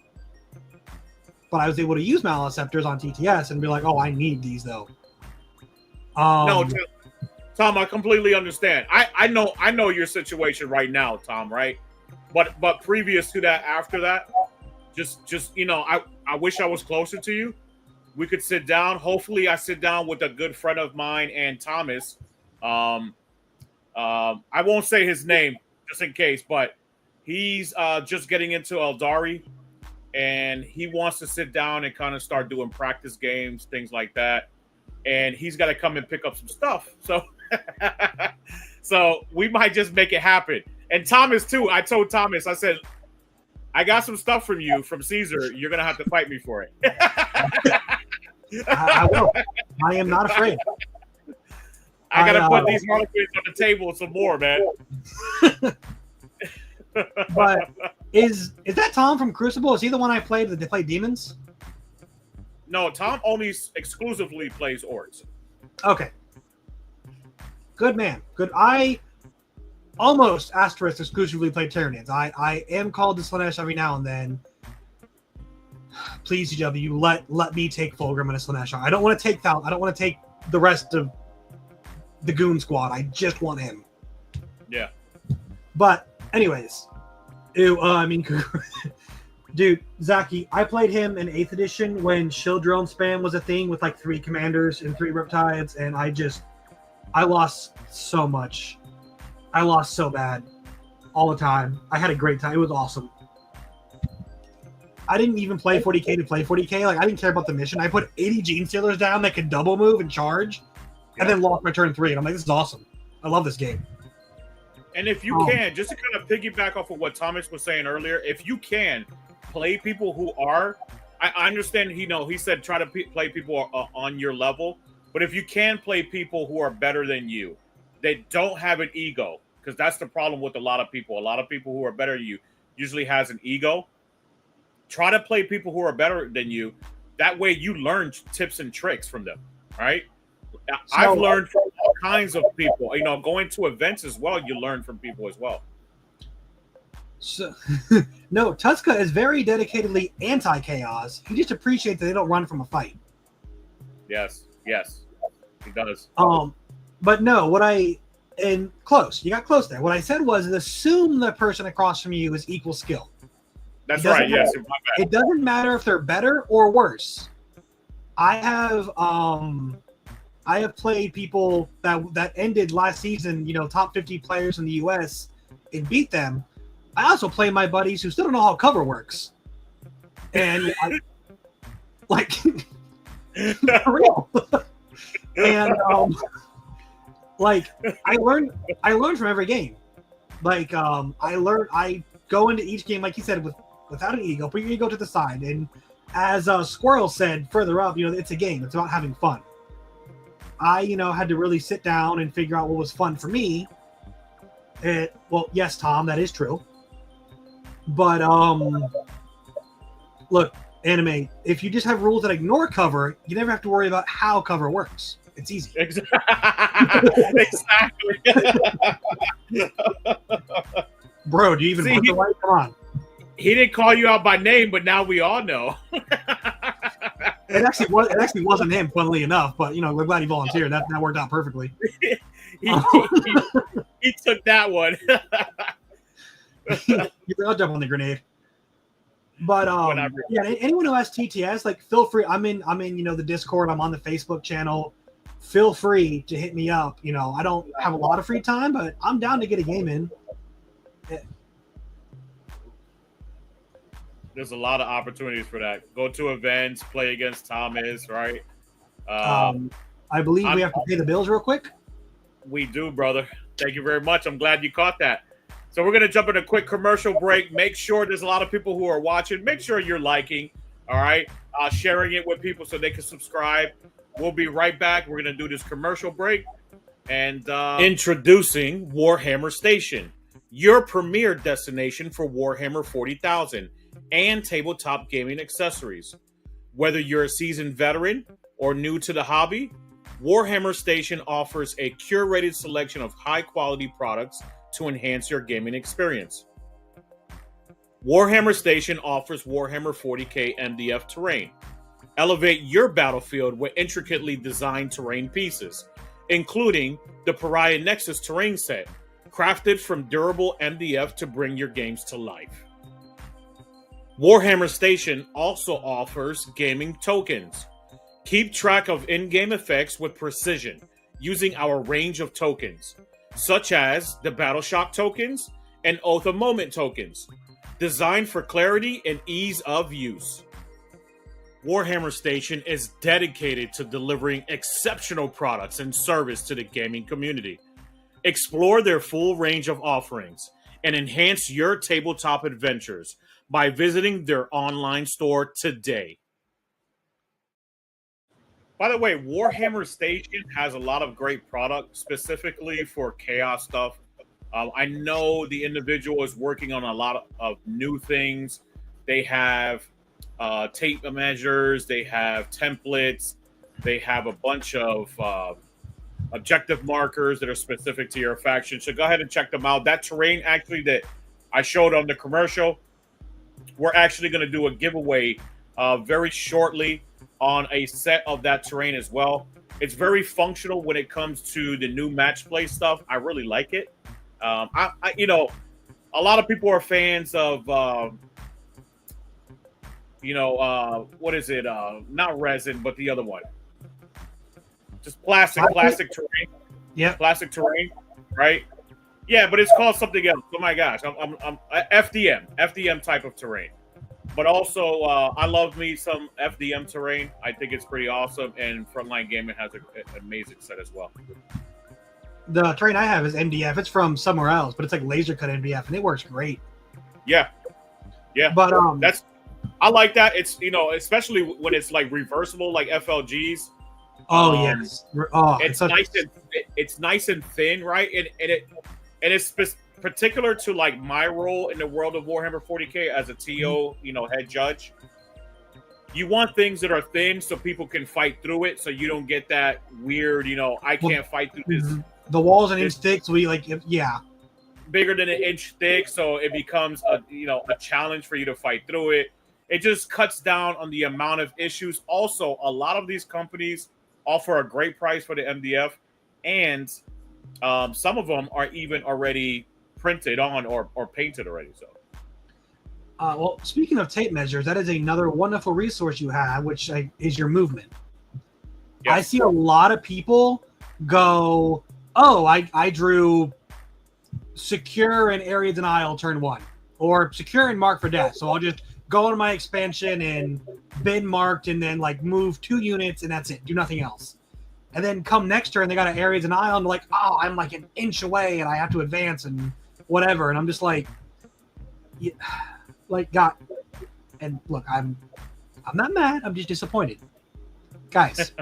But I was able to use Maliceptors on TTS and be like, oh, I need these though. No, Tom, I completely understand. I know your situation right now, Tom, right? But previous to that, after that, just I wish I was closer to you. We could sit down. Hopefully I sit down with a good friend of mine and Thomas. I won't say his name just in case, but he's just getting into Eldari, and he wants to sit down and kind of start doing practice games, things like that. And he's got to come and pick up some stuff. So So we might just make it happen. And Thomas too. I told Thomas, I said, I got some stuff from you from Caesar. You're gonna have to fight me for it. I will. I am not afraid. I gotta put these harlequins on the table some more, man. But is that Tom from Crucible? Is he the one I played that they play demons? No, Tom only exclusively plays orcs. Okay. Good man. Good. I almost asterisk exclusively play Tyranids. I am called to Slanesh every now and then. Please, GW, let me take Fulgrim and a Slanesh. I don't want to take Thal. I don't want to take the rest of the Goon Squad. I just want him. Yeah. But anyways, dude, Zaki, I played him in 8th edition when shield drone spam was a thing with like 3 commanders and 3 riptides, and I lost so much. I lost so bad all the time. I had a great time. It was awesome. I didn't even play 40k to play 40k. Like, I didn't care about the mission. I put 80 Gene Stealers down that could double move and charge, and then lost my turn 3. And I'm like, this is awesome. I love this game. And if you can, just to kind of piggyback off of what Thomas was saying earlier, if you can play people who are, I understand, he said try to play people on your level, but if you can play people who are better than you, they don't have an ego, because that's the problem with a lot of people. A lot of people who are better than you usually has an ego. Try to play people who are better than you. That way you learn tips and tricks from them, right? I've learned from all kinds of people. Going to events as well, you learn from people as well. So, no, Tuska is very dedicatedly anti-chaos. He just appreciates that they don't run from a fight. Yes, he does. But no, you got close there. What I said was assume the person across from you is equal skill. That's right. Yes, it doesn't matter if they're better or worse. I have played people that ended last season, top 50 players in the US, and beat them. I also play my buddies who still don't know how cover works. And for real. And I learned from every game. I go into each game, like you said, without an ego, put your ego to the side. And as Squirrel said further up, it's a game. It's about having fun. I, had to really sit down and figure out what was fun for me. Well, yes, Tom, that is true. But look, anime, if you just have rules that ignore cover, you never have to worry about how cover works. It's easy. Exactly. Bro, do you even want the light? Come on. He didn't call you out by name, but now we all know. It actually wasn't him, funnily enough, but we're glad he volunteered. That worked out perfectly. he took that one. I'll jump on the grenade. But yeah, anyone who has TTS, feel free. I'm in the Discord. I'm on the Facebook channel. Feel free to hit me up. I don't have a lot of free time, but I'm down to get a game in. There's a lot of opportunities for that. Go to events, play against Thomas, right? I believe we have to pay the bills real quick. We do, brother. Thank you very much. I'm glad you caught that. So we're going to jump in a quick commercial break. Make sure there's a lot of people who are watching. Make sure you're liking, all right? Sharing it with people so they can subscribe. We'll be right back. We're going to do this commercial break. And introducing Warhammer Station, your premier destination for Warhammer 40,000 and tabletop gaming accessories. Whether you're a seasoned veteran or new to the hobby, Warhammer Station offers a curated selection of high-quality products to enhance your gaming experience. Warhammer Station offers Warhammer 40k MDF terrain. Elevate your battlefield with intricately designed terrain pieces, including the Pariah Nexus terrain set, crafted from durable MDF to bring your games to life. Warhammer Station also offers gaming tokens. Keep track of in-game effects with precision using our range of tokens, such as the Battle Shock tokens and Oath of Moment tokens, designed for clarity and ease of use. Warhammer Station is dedicated to delivering exceptional products and service to the gaming community. Explore their full range of offerings and enhance your tabletop adventures by visiting their online store today. By the way, Warhammer Station has a lot of great products specifically for chaos stuff. I know the individual is working on a lot of new things. They have tape measures, they have templates, they have a bunch of objective markers that are specific to your faction. So go ahead and check them out. That terrain actually that I showed on the commercial, we're actually going to do a giveaway very shortly on a set of that terrain as well. It's very functional when it comes to the new match play stuff. I really like it. You know, a lot of people are fans of, what is it? Not resin, but the other one. Just plastic terrain. Yeah. Plastic terrain, right? Yeah, but it's called something else. Oh my gosh. I'm FDM type of terrain. But also, I love me some FDM terrain. I think it's pretty awesome. And Frontline Gaming has an amazing set as well. The terrain I have is MDF. It's from somewhere else, but it's like laser cut MDF, and it works great. Yeah. Yeah. But I like that. It's, especially when it's like reversible, like FLGs. Oh, yes. Oh, it's nice and thin, right? And it's particular to like my role in the world of Warhammer 40K as a TO, head judge. You want things that are thin so people can fight through it, so you don't get that weird, I can't fight through this. The walls an inch thick, so bigger than an inch thick, so it becomes a challenge for you to fight through it. It just cuts down on the amount of issues. Also, a lot of these companies offer a great price for the MDF, and some of them are even already printed on or painted already. So, well, speaking of tape measures, that is another wonderful resource you have, which is your movement. Yes. I see a lot of people go, "Oh, I drew secure and area denial turn 1, or secure and mark for death. So I'll just go into my expansion and bin marked, and then like move 2 units, and that's it. Do nothing else." And then come next turn, they got an area denial, and they're like, "Oh, I'm like an inch away, and I have to advance and whatever." And I'm just like, yeah, God. And look, I'm not mad. I'm just disappointed, guys.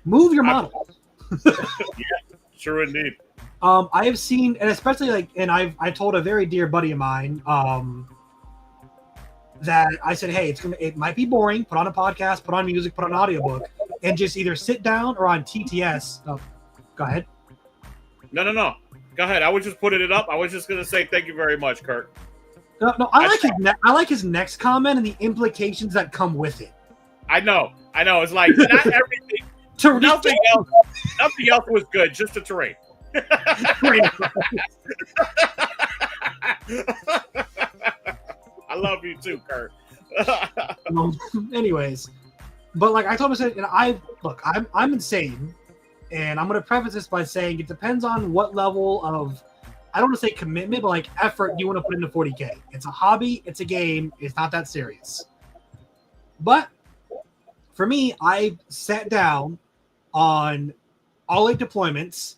Move your model. Yeah, sure indeed. I have seen, and especially I told a very dear buddy of mine, that I said, "Hey, it might be boring. Put on a podcast, put on music, put on an audiobook, and just either sit down or on TTS." Oh, go ahead. No. Go ahead. I was just putting it up. I was just going to say thank you very much, Kurt. No. I like his next comment and the implications that come with it. I know. It's like not everything. Nothing else was good. Just the terrain. I love you too, Kurt. Anyways, but like I told him, I said, I'm insane, and I'm going to preface this by saying it depends on what level of, I don't want to say commitment, but like effort you want to put into 40K. It's a hobby, it's a game, it's not that serious. But for me, I sat down on all 8 deployments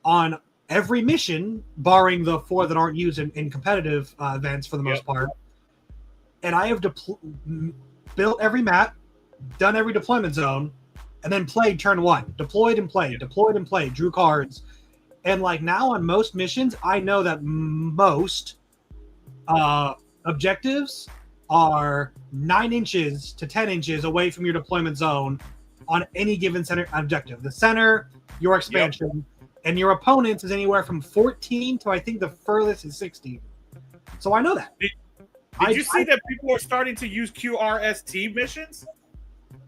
on every mission, barring the 4 that aren't used in competitive events for the most part. And I have built every map, done every deployment zone, and then played turn 1. Deployed and played, drew cards. And like now on most missions, I know that most objectives are 9 inches to 10 inches away from your deployment zone on any given center objective. The center, your expansion, and your opponents is anywhere from 14 to I think the furthest is 16. So I know that. Did you see that people are starting to use QRST missions?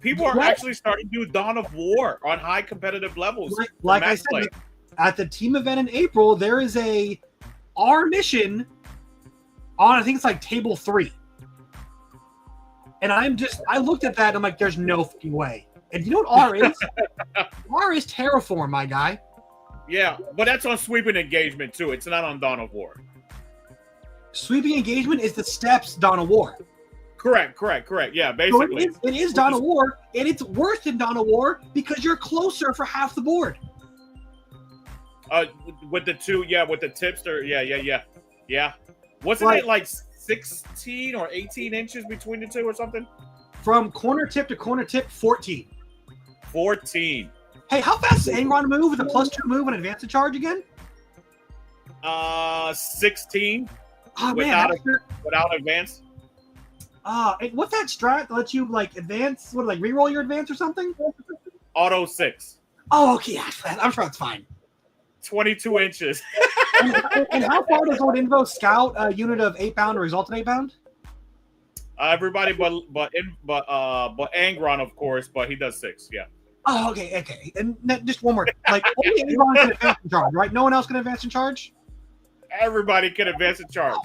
People are actually starting to do Dawn of War on high competitive levels. Like I said, at the team event in April, there is a R mission on, I think it's like table 3. And I looked at that and I'm like, there's no fucking way. And you know what R is? R is Terraform, my guy. Yeah, but that's on Sweeping Engagement too. It's not on Dawn of War. Sweeping Engagement is the steps Dawn of War. Correct. Yeah, So basically. it is Dawn of War, and it's worse than Dawn of War because you're closer for half the board. With the two, with the tipster, yeah. Wasn't it like 16 or 18 inches between the two or something? From corner tip to corner tip, 14. 14. Hey, how fast does Angron move with a +2 move and advance to charge again? 16. Oh without man, without advance. What's that strat that lets you like advance? What, like reroll your advance or something? Auto 6. Oh, okay, yeah, I'm sure that's fine. 22 inches. and how far does Lord Invo scout a unit of 8 pound or exalted 8 pound? Everybody but Angron, of course, but he does 6. Yeah. Oh, okay. And just one more. Like only Angron can advance in charge, right? No one else can advance in charge. Everybody can advance in charge.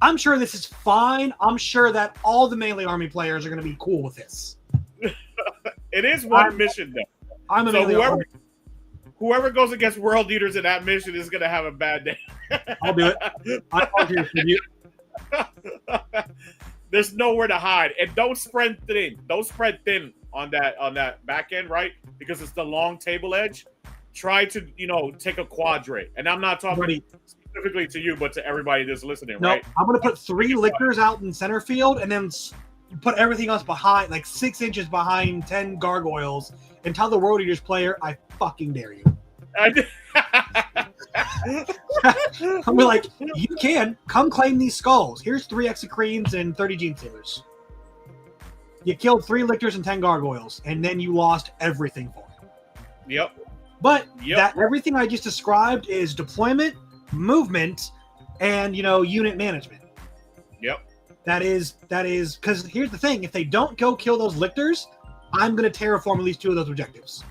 I'm sure this is fine. I'm sure that all the melee army players are going to be cool with this. It is one mission though. I'm a melee army. Whoever goes against world leaders in that mission is going to have a bad day. I'll do it. I'll do it for you. There's nowhere to hide, and don't spread thin. Don't spread thin on that back end, right? Because it's the long table edge. Try to take a quadrant, and I'm not talking specifically to you, but to everybody that's listening. No, right? I'm going to put 3 lictors out in center field, and then put everything else behind, like 6 inches behind 10 gargoyles, and tell the world eaters player, I fucking dare you. I'll be like, you can come claim these skulls. Here's 3 execrenes and 30 gene stealers. You killed 3 lictors and 10 gargoyles, and then you lost everything for it. Yep. But that everything I just described is deployment, movement, and unit management. Yep. That is because here's the thing: if they don't go kill those lictors, I'm going to terraform at least 2 of those objectives.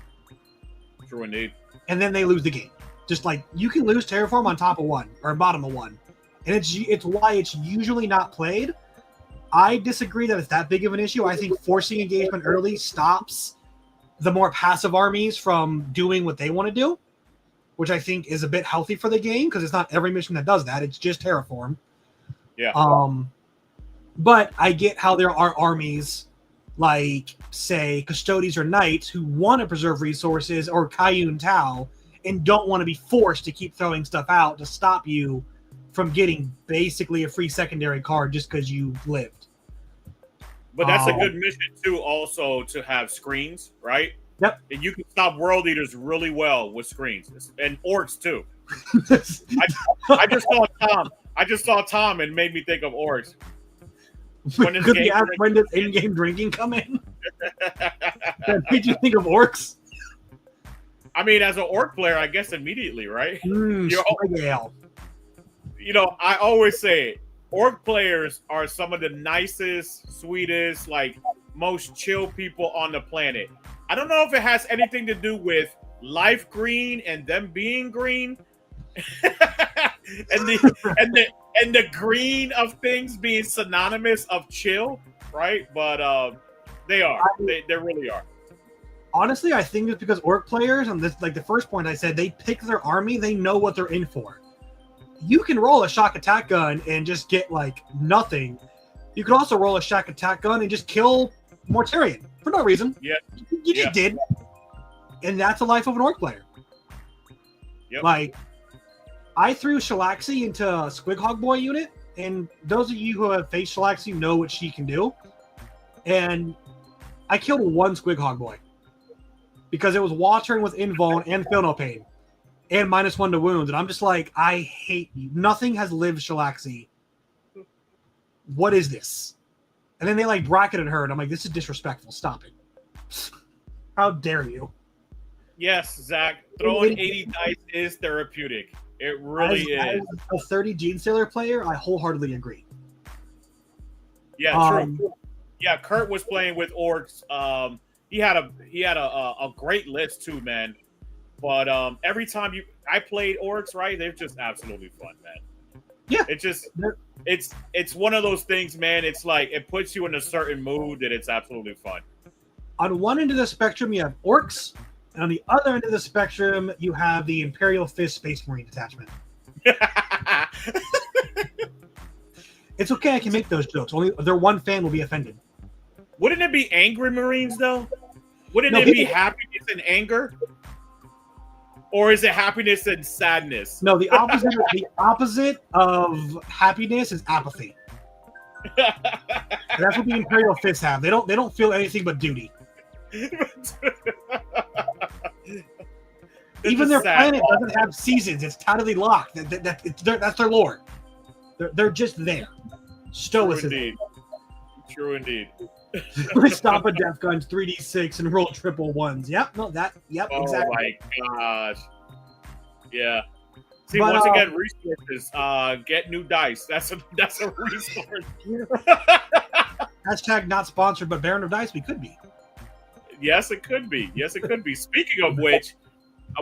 True indeed. And then they lose the game. Just like you can lose terraform on top of 1 or bottom of 1, and it's why it's usually not played. I disagree that it's that big of an issue. I think forcing engagement early stops the more passive armies from doing what they want to do, which I think is a bit healthy for the game because it's not every mission that does that. It's just terraform. Yeah. But I get how there are armies like, say, Custodes or Knights who want to preserve resources, or Kayun Tau, and don't want to be forced to keep throwing stuff out to stop you from getting basically a free secondary card just because you lived. But that's a good mission too, also to have screens, right? Yep. And you can stop world eaters really well with screens, and orcs too. I just saw Tom and made me think of orcs. When does in-game drinking come in? That made you think of orcs? I mean, as an orc player, I guess immediately, right? I always say it. Orc players are some of the nicest, sweetest, like most chill people on the planet. I don't know if it has anything to do with life green and them being green, and the green of things being synonymous of chill, right? But they are. They really are. Honestly, I think it's because orc players, and this, like the first point I said, they pick their army. They know what they're in for. You can roll a shock attack gun and just get like nothing. You could also roll a shock attack gun and just kill Mortarion for no reason. Yeah, you just did, and that's the life of an orc player. Yep. Like, I threw Shalaxi into a Squighog Boy unit, and those of you who have faced Shalaxi know what she can do. And I killed 1 Squighog Boy because it was Watering with Invuln and Feel No Pain and -1 to wounds, and I'm just like, I hate you. Nothing has lived Shalaxi. What is this? And then they like bracketed her, and I'm like, this is disrespectful. Stop it. How dare you? Yes, Zach. Throwing 80 dice is therapeutic. It really is. As a 30 Gene Stealer player, I wholeheartedly agree. Yeah, true. Yeah, Kurt was playing with orcs. He had a great list too, man. But every time I played orcs, right? They're just absolutely fun, man. Yeah. It's one of those things, man. It's like it puts you in a certain mood that it's absolutely fun. On one end of the spectrum, you have orcs, and on the other end of the spectrum, you have the Imperial Fist Space Marine detachment. It's okay. I can make those jokes. Only their one fan will be offended. Wouldn't it be angry Marines though? Wouldn't No, it be people- happiness and anger? Or is it happiness and sadness? No, the opposite of happiness is apathy. And that's what the Imperial Fists have. They don't feel anything but duty. Even their planet doesn't have seasons. It's totally locked. That's their lore. They're just there. Stoicism. True indeed. Stop at death guns, 3d6, and roll triple ones. Yep, no, that. Yep, Oh exactly. my gosh. Yeah. See, But, once again, resources. Get new dice. That's a resource. Hashtag not sponsored, but Baron of Dice, we could be. Yes, it could be. Yes, it could be. Speaking of which,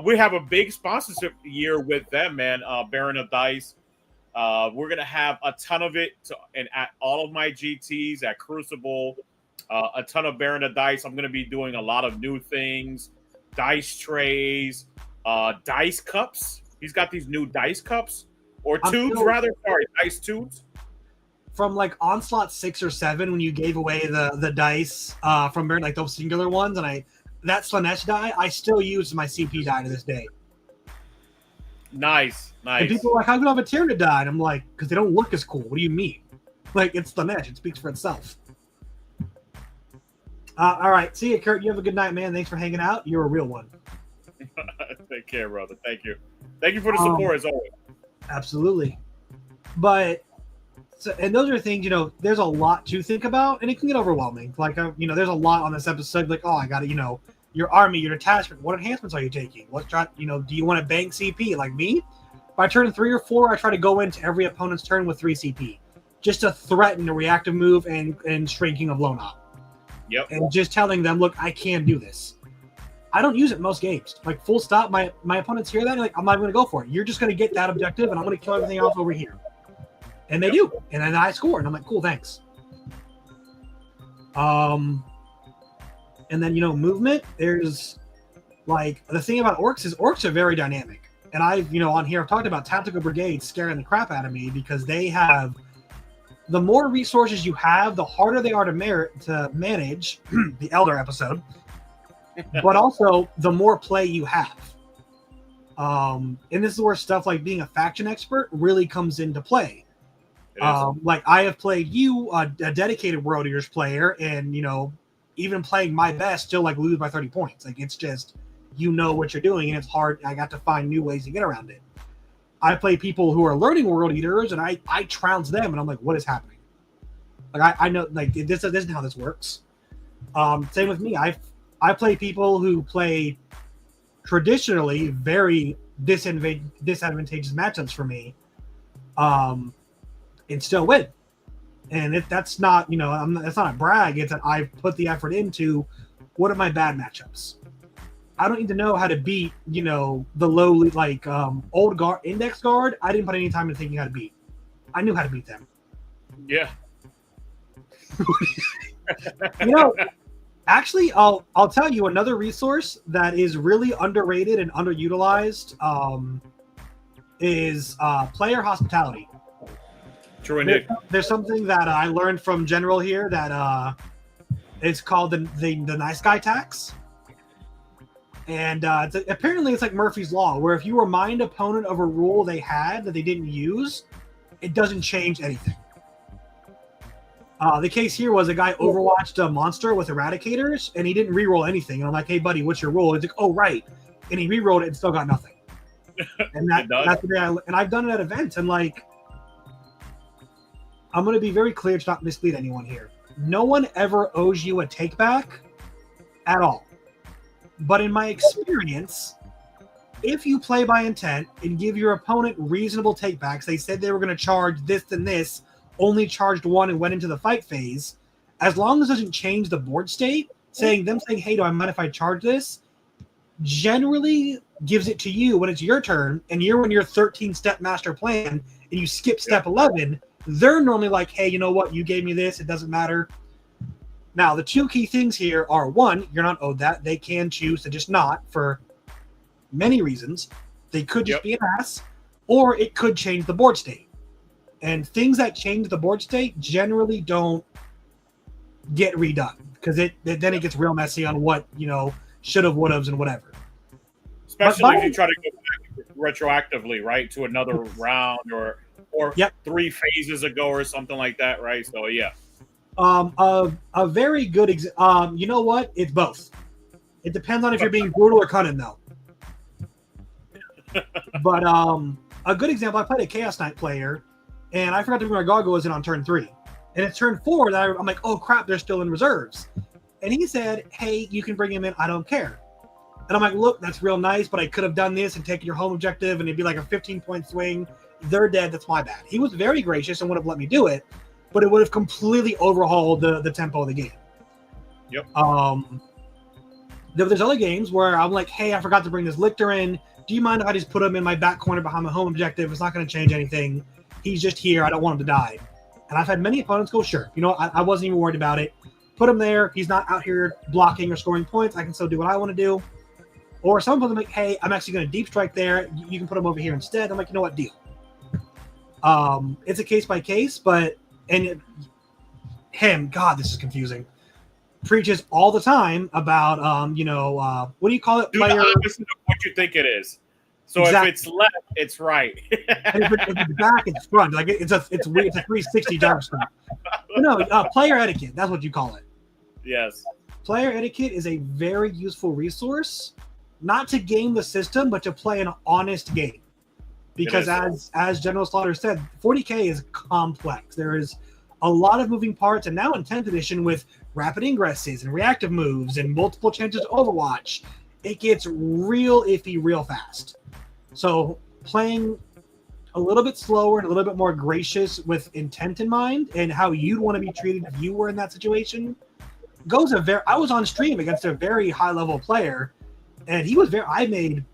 we have a big sponsorship year with them, man. Baron of Dice. We're gonna have a ton of it, and at all of my GTs at Crucible, a ton of Baron of Dice. I'm gonna be doing a lot of new things, dice trays, dice cups. He's got these new dice cups or tubes, rather. Sorry, dice tubes. From like Onslaught 6 or 7, when you gave away the dice from Baron, like those singular ones, and that Slanesh die, I still use my CP die to this day. Nice. And people are like, how do I have a Tyranid die? And I'm like, because they don't look as cool. What do you mean? Like, it's Slanesh. It speaks for itself. All right. See you, Kurt. You have a good night, man. Thanks for hanging out. You're a real one. Take care, brother. Thank you. Thank you for the support, as always. Absolutely. But, and those are things, there's a lot to think about, and it can get overwhelming. Like, there's a lot on this episode. Like, oh, I got to, your army, your detachment, what enhancements are you taking? Do you want to bank CP like me? By turn 3 or 4, I try to go into every opponent's turn with 3 CP, just to threaten a reactive move and shrinking of Lone Op. Yep. And just telling them, look, I can do this. I don't use it in most games. Like, full stop. My opponents hear that, and like, I'm not going to go for it. You're just going to get that objective, and I'm going to kill everything else over here. And they do. And then I score, and I'm like, cool, thanks. And then, movement, there's, like, the thing about orcs is orcs are very dynamic. And on here, I've talked about tactical brigades scaring the crap out of me because they have, the more resources you have, the harder they are to manage, the Elder episode, but also the more play you have. And this is where stuff like being a faction expert really comes into play. Like, I have played you, a dedicated World Eaters player, and, even playing my best, still, like, lose by 30 points. Like, it's just, what you're doing, and it's hard. I got to find new ways to get around it. I play people who are learning World Eaters, and I trounce them, and I'm like, what is happening? Like, I know, like, this isn't how this works. Same with me. I play people who play traditionally very disadvantageous matchups for me, and still win. And that's not, that's not a brag. It's that I've put the effort into what are my bad matchups. I don't need to know how to beat, the lowly, like, old guard, index guard. I didn't put any time into thinking how to beat. I knew how to beat them. Yeah. Actually, I'll tell you another resource that is really underrated and underutilized is player hospitality. True indeed. There's something that I learned from General here that it's called the nice guy tax. And apparently it's like Murphy's Law, where if you remind opponent of a rule they had that they didn't use, it doesn't change anything. The case here was a guy overwatched a monster with Eradicators, and he didn't reroll anything. And I'm like, hey, buddy, what's your rule? He's like, oh, right. And he rerolled it and still got nothing. And that's the day I've done it at events. And, like, I'm going to be very clear to not mislead anyone here. No one ever owes you a take back at all. But in my experience, if you play by intent and give your opponent reasonable takebacks, they said they were going to charge this and this, only charged one and went into the fight phase, as long as it doesn't change the board state, saying, hey, do I mind if I charge this? Generally gives it to you when it's your turn, and you're in your 13-step master plan, and you skip step 11, they're normally like, hey, you know what? You gave me this. It doesn't matter. Now, the two key things here are, one, you're not owed that. They can choose to just not for many reasons. They could just be an ass, or it could change the board state. And things that change the board state generally don't get redone because then it gets real messy on what, should have, would have, and whatever. Especially if you try to go back retroactively, right, to another round or Yep. 3 phases ago or something like that, right? So yeah. A very good you know what? It's both. It depends on if you're being brutal or cunning, though. But a good example, I played a Chaos Knight player, and I forgot to bring my gargoyles in on turn 3. And it's turn 4 that I'm like, oh crap, they're still in reserves. And he said, hey, you can bring him in, I don't care. And I'm like, look, that's real nice, but I could have done this and taken your home objective, and it'd be like a 15-point swing. They're dead, that's my bad. He was very gracious and would have let me do it, but it would have completely overhauled the tempo of the game. Yep. There's other games where I'm like, hey, I forgot to bring this lictor in. Do you mind if I just put him in my back corner behind my home objective? It's not going to change anything. He's just here. I don't want him to die. And I've had many opponents go, sure. I wasn't even worried about it. Put him there. He's not out here blocking or scoring points. I can still do what I want to do. Or some people are like, hey, I'm actually going to deep strike there. You can put him over here instead. I'm like, you know what? Deal. It's a case by case, but God, this is confusing. Preaches all the time about what do you call it? Do the opposite of what you think it is. So exactly. If it's left, it's right. And if it's back, it's front. Like it's a 360 JavaScript. No, player etiquette. That's what you call it. Yes. Player etiquette is a very useful resource, not to game the system, but to play an honest game. Because as General Slaughter said, 40K is complex. There is a lot of moving parts, and now in 10th edition with rapid ingresses and reactive moves and multiple chances to Overwatch, it gets real iffy real fast. So playing a little bit slower and a little bit more gracious with intent in mind and how you'd want to be treated if you were in that situation I was on stream against a very high level player, and I made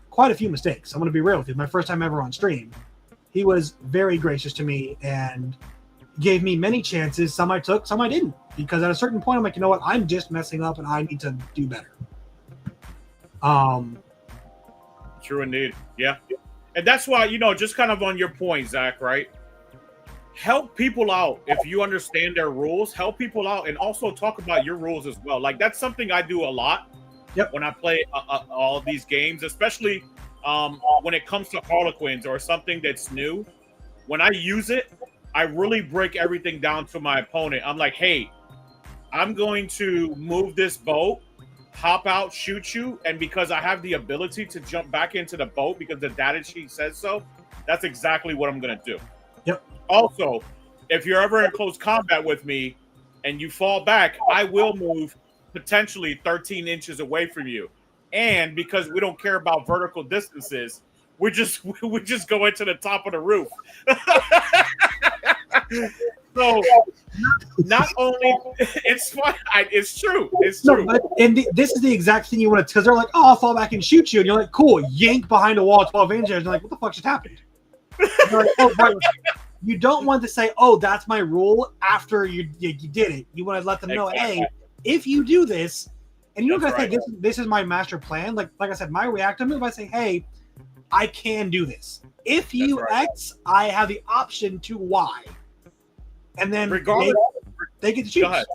quite a few mistakes. I'm going to be real with you. My first time ever on stream. He was very gracious to me and gave me many chances. Some I took, some I didn't. Because at a certain point, I'm like, you know what? I'm just messing up and I need to do better. True indeed. Yeah. And that's why, just kind of on your point, Zach, right? Help people out. If you understand their rules, help people out and also talk about your rules as well. Like, that's something I do a lot. Yep. When I play all of these games, especially when it comes to Harlequins or something that's new. When I use it, I really break everything down to my opponent. I'm like, hey, I'm going to move this boat, hop out, shoot you, and because I have the ability to jump back into the boat because the data sheet says so, that's exactly what I'm going to do. Yep. Also, if you're ever in close combat with me and you fall back, I will move potentially 13 inches away from you. And because we don't care about vertical distances, we just go into the top of the roof. So not only it's fun, it's true. It's true. This is the exact thing you want to, because they're like, oh, I'll fall back and shoot you. And you're like, cool, yank behind a wall 12 inches. And you're like, what the fuck just happened? Like, oh, right. You don't want to say, oh, that's my rule after you did it. You want to let them know, hey, if you do this, and you don't gotta say this is my master plan. Like I said, my reactive move, I say, hey, I can do this. If you X, I have the option to Y. And then regardless, they get to choose.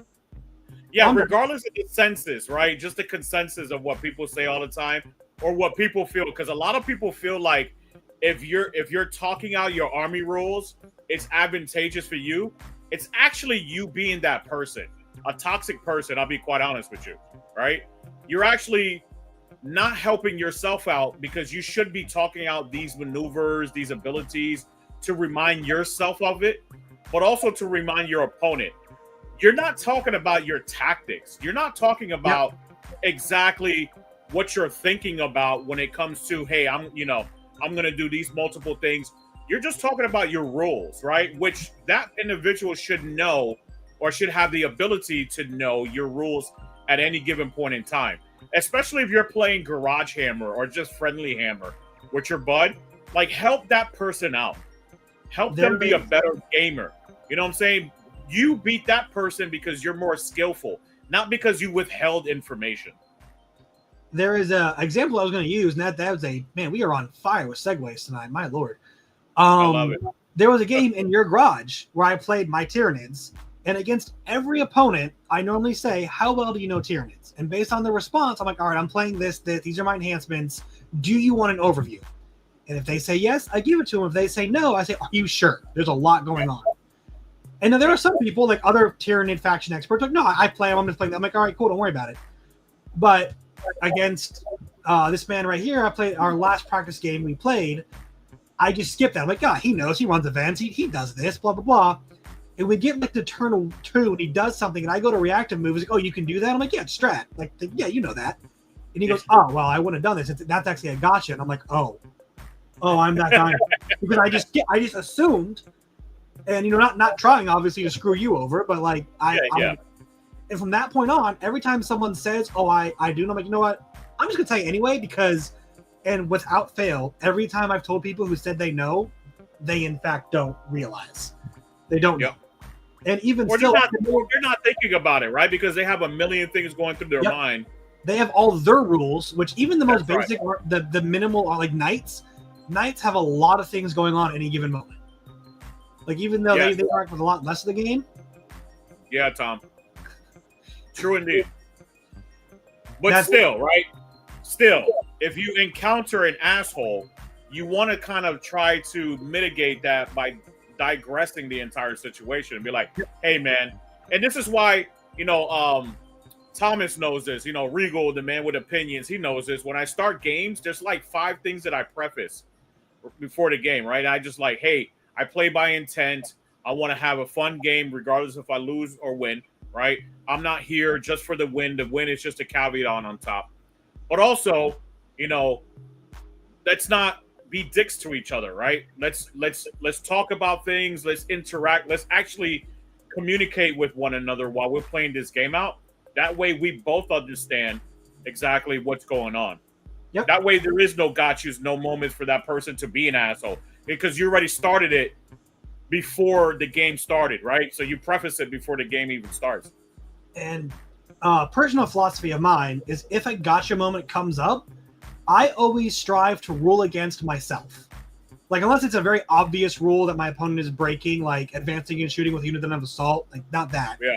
Yeah, regardless of the consensus, right? Just the consensus of what people say all the time or what people feel. Because a lot of people feel like if you're talking out your army rules, it's advantageous for you. It's actually you being that person, a toxic person. I'll be quite honest with you, right? You're actually not helping yourself out because you should be talking out these maneuvers, these abilities to remind yourself of it, but also to remind your opponent. You're not talking about your tactics. You're not talking about exactly what you're thinking about when it comes to, hey, I'm going to do these multiple things. You're just talking about your rules, right? Which that individual should know or should have the ability to know your rules at any given point in time. Especially if you're playing Garage Hammer or just Friendly Hammer with your bud, like help that person out. Help them be a better gamer. You know what I'm saying? You beat that person because you're more skillful, not because you withheld information. There is an example I was going to use, and that was man, we are on fire with segues tonight. My Lord. I love it. There was a game in your garage where I played my Tyranids, and against every opponent, I normally say, how well do you know Tyranids? And based on the response, I'm like, all right, I'm playing this, these are my enhancements. Do you want an overview? And if they say yes, I give it to them. If they say no, I say, are you sure? There's a lot going on. And then there are some people, like other Tyranid faction experts, like, no, I play them, I'm just playing them. I'm like, all right, cool, don't worry about it. But against this man right here, I played our last practice game we played. I just skipped that. I'm like, he knows, he runs events, he does this, blah, blah, blah. And we get like to turn 2 and he does something, and I go to reactive move. He's like, oh, you can do that? I'm like, yeah, it's strat. Like, yeah, you know that. And he goes, oh, well, I wouldn't have done this. That's actually a gotcha. And I'm like, oh, I'm that guy. Because I just assumed, and not trying obviously to screw you over, but like and from that point on, every time someone says, oh, I do, and I'm like, you know what? I'm just gonna tell you anyway, because, and without fail, every time I've told people who said they know, they in fact don't realize. They don't know. And even or still, they're not thinking about it, right? Because they have a million things going through their mind. They have all their rules, which even the most basic, the minimal, like knights have a lot of things going on at any given moment. Like, even though they interact with a lot less of the game. Yeah, Tom. True indeed. But still, right? Still, if you encounter an asshole, you want to kind of try to mitigate that by digressing the entire situation and be like, hey, man. And this is why, Thomas knows this. Regal, the man with opinions, he knows this. When I start games, there's like 5 things that I preface before the game, right? I just like, hey, I play by intent. I want to have a fun game regardless if I lose or win, right? I'm not here just for the win. The win is just a caveat on top. But also, let's not be dicks to each other, right? Let's talk about things. Let's interact. Let's actually communicate with one another while we're playing this game out. That way we both understand exactly what's going on. Yep. That way there is no gotchas, no moments for that person to be an asshole, because you already started it before the game started, right? So you preface it before the game even starts. And personal philosophy of mine is, if a gotcha moment comes up, I always strive to rule against myself. Like, unless it's a very obvious rule that my opponent is breaking, like advancing and shooting with units of assault, like not that. Yeah.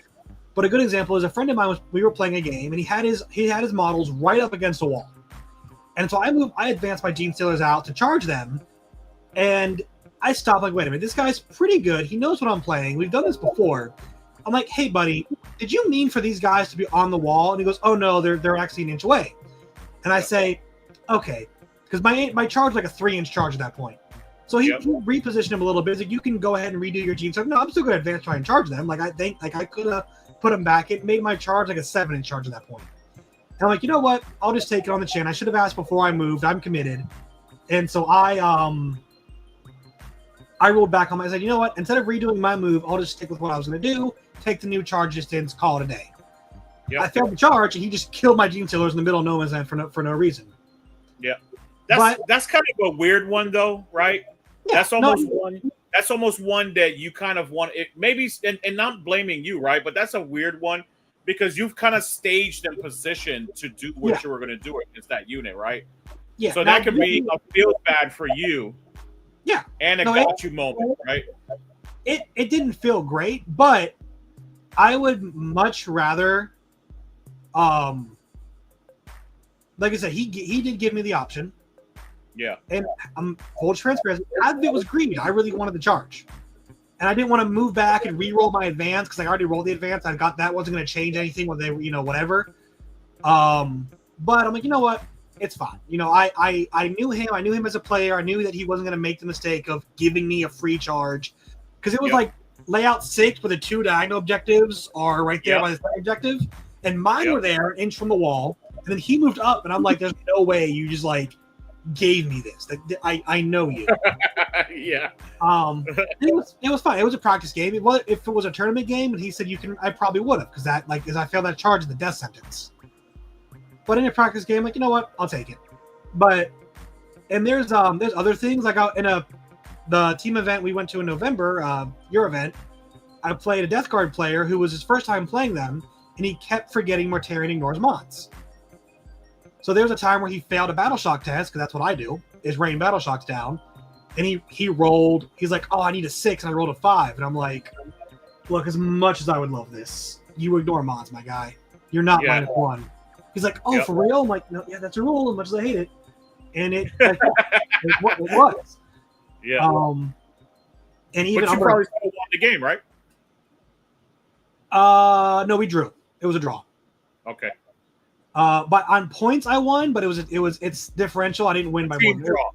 But a good example is a friend of mine we were playing a game, and he had his models right up against a wall. And so I advanced my Gene Stealers out to charge them, and I stopped, like, wait a minute, this guy's pretty good. He knows what I'm playing. We've done this before. I'm like, hey, buddy, did you mean for these guys to be on the wall? And he goes, oh, no, they're actually an inch away. And I say, okay, because my charge like a 3-inch charge at that point. So he repositioned him a little bit. He's like, you can go ahead and redo your Gene. So no, I'm still going to advance, try and charge them. Like, I think, like, I could have put him back. It made my charge like a 7-inch charge at that point. And I'm like, you know what? I'll just take it on the chin. I should have asked before I moved. I'm committed. And so I rolled back on my. I said, you know what? Instead of redoing my move, I'll just stick with what I was going to do. Take the new charge distance, call it a day. Yep. I failed the charge, and he just killed my Gene Stealers in the middle of no man's land for no reason. Yeah, that's kind of a weird one, though, right? Yeah, that's almost one that you kind of want. It maybe, and not blaming you, right? But that's a weird one, because you've kind of staged and positioned to do what you were going to do against that unit, right? Yeah. So that could be a feel bad for you. Yeah. And got you moment, right? It didn't feel great, but I would much rather, like I said, he did give me the option. Yeah. And I'm full transparency. It was greedy. I really wanted the charge. And I didn't want to move back and re-roll my advance, because I already rolled the advance. I got that wasn't going to change anything when they, whatever. But I'm like, you know what? It's fine. I knew him. I knew him as a player. I knew that he wasn't going to make the mistake of giving me a free charge, because it was like layout 6 with the 2 diagonal objectives are right there by the second objective, and mine were there, an inch from the wall, and then he moved up, and I'm like, there's no way you just like gave me this. I know you. Yeah. It was fine. It was a practice game. If it was a tournament game, and he said I probably would have, because I failed that charge in the death sentence. But in a practice game, like, you know what, I'll take it. But there's other things, like the team event we went to in November, your event. I played a Death Guard player who was his first time playing them, and he kept forgetting Mortarion ignores mods. So there was a time where he failed a battle shock test, because that's what I do, is rain battle shocks down. And he rolled. He's like, "Oh, I need a 6," and I rolled a 5. And I'm like, "Look, as much as I would love this, you ignore mods, my guy. You're not -1." He's like, "Oh, for real?" I'm like, "No, yeah, that's a rule. As much as I hate it." And it was. Yeah. And even but you probably still won the game, right? No, we drew. It was a draw. Okay. But on points I won, but it's differential. I didn't win by team one. Draw.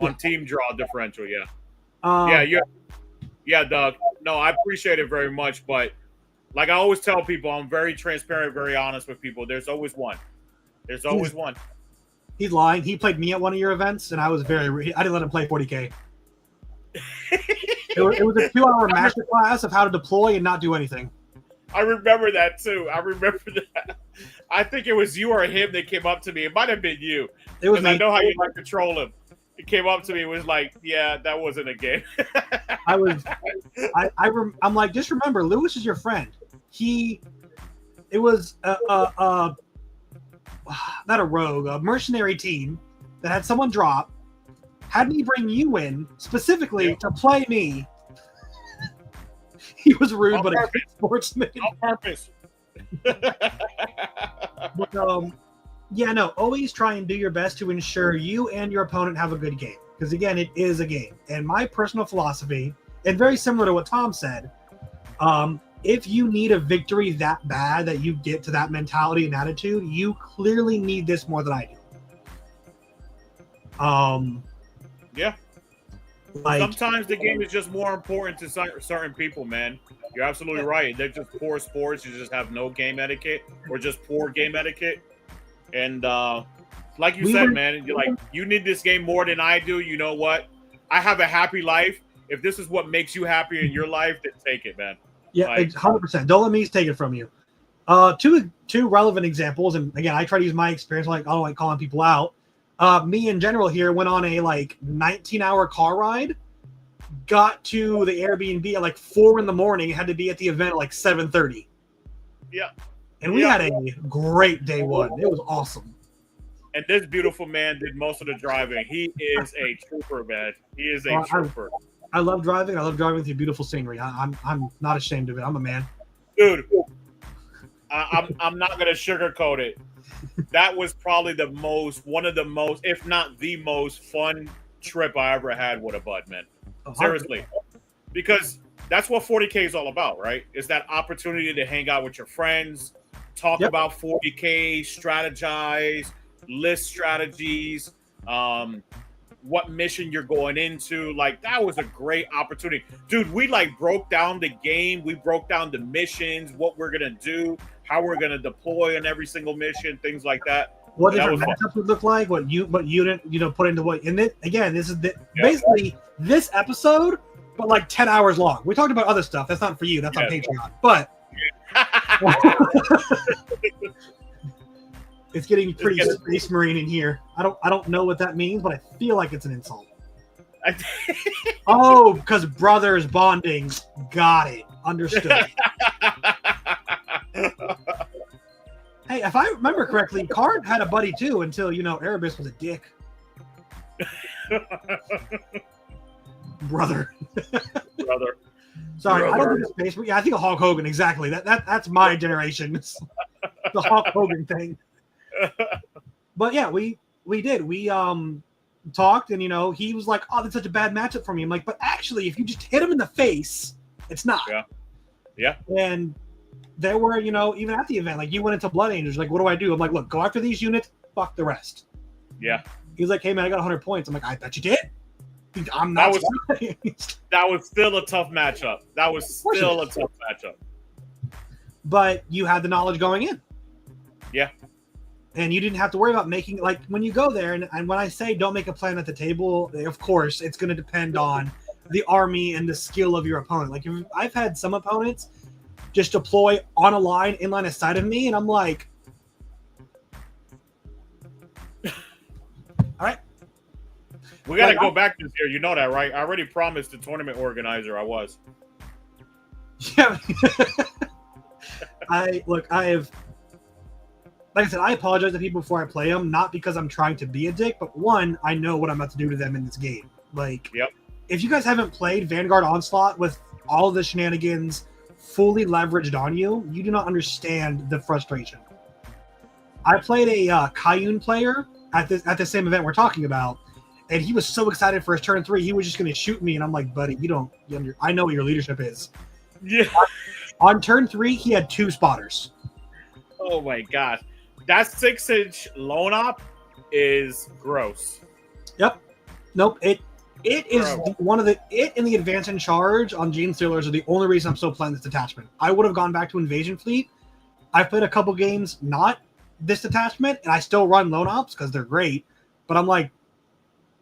On team draw differential, yeah. Yeah, Doug. No, I appreciate it very much, but like I always tell people, I'm very transparent, very honest with people. There's always one. There's always one. He's lying. He played me at one of your events, and I didn't let him play 40K. It was a 2-hour masterclass of how to deploy and not do anything. I remember that too. I remember that. I think it was you or him that came up to me. It might have been you. It was me. I know how you like to troll him. He came up to me and was like, "Yeah, that wasn't a game." I'm like, just remember, Lewis is your friend. It was not a rogue, a mercenary team that had someone drop, had me bring you in specifically to play me. He was rude, but a sportsman. On purpose. But, always try and do your best to ensure you and your opponent have a good game. Because again, it is a game. And my personal philosophy, and very similar to what Tom said, if you need a victory that bad that you get to that mentality and attitude, you clearly need this more than I do. Yeah. Like, sometimes the game is just more important to certain people, man. You're absolutely right. They're just poor sports. You just have no game etiquette or just poor game etiquette. And like you said, man, you're like, you need this game more than I do. You know what? I have a happy life. If this is what makes you happy in your life, then take it, man. Yeah, like, 100%. Don't let me take it from you. Two relevant examples, and again, I try to use my experience. Like, I don't like calling people out. Me in general here went on a 19-hour car ride, got to the Airbnb at 4 a.m. and had to be at the event at 7:30. Yeah. And we had a great day one. It was awesome. And this beautiful man did most of the driving. He is a trooper, man. He is a trooper. I love driving. I love driving with your beautiful scenery. I'm not ashamed of it. I'm a man. Dude, I'm not gonna sugarcoat it. That was probably one of the most, if not the most fun trip I ever had with a bud, man. Seriously. Because that's what 40K is all about, right? It's that opportunity to hang out with your friends, talk about 40K, strategize, list strategies, what mission you're going into. That was a great opportunity. Dude, we broke down the game. We broke down the missions, what we're going to do, how we're going to deploy on every single mission, things like that. What different matchups would look like, what unit, put into what. And then, again, this is basically this episode, but 10 hours long. We talked about other stuff. That's not for you. That's on Patreon. But it's getting pretty Space Marine in here. I don't know what that means, but I feel like it's an insult. Oh, because brothers bonding. Got it. Understood. Hey, if I remember correctly, Card had a buddy too until, Erebus was a dick. Brother. Sorry, I don't think it's Space Marine. Yeah, I think of Hulk Hogan. Exactly. That's my generation. It's the Hulk Hogan thing. But yeah, we did. We talked, and he was like, "Oh, that's such a bad matchup for me." I'm like, "But actually, if you just hit him in the face, it's not." Yeah. And there were, even at the event, you went into Blood Angels. What do I do? I'm like, "Look, go after these units. Fuck the rest." Yeah. He's like, "Hey man, I got 100 points." I'm like, "I bet you did." I'm not. That was still a tough matchup. But you had the knowledge going in. Yeah. And you didn't have to worry about making, when you go there, and when I say don't make a plan at the table, of course, it's going to depend on the army and the skill of your opponent. I've had some opponents just deploy on a line, in line of sight of me, and I'm like, all right. We got to go back this year. You know that, right? I already promised the tournament organizer I was. Yeah. Like I said, I apologize to people before I play them, not because I'm trying to be a dick, but one, I know what I'm about to do to them in this game. Like, Yep. if you guys haven't played Vanguard Onslaught with all of the shenanigans fully leveraged on you, you do not understand the frustration. I played a Kayun player at the same event we're talking about, and he was so excited for his turn 3, he was just going to shoot me, and I'm like, buddy, I know what your leadership is. Yeah. On turn 3, he had 2 spotters. Oh my gosh. That 6-inch lone op is gross. Yep. Nope. It is Bro. one of the and the advance and charge on Gene Stealers are the only reason I'm still playing this detachment. I would have gone back to Invasion Fleet. I've played a couple games not this detachment, and I still run lone ops because they're great. But I'm like,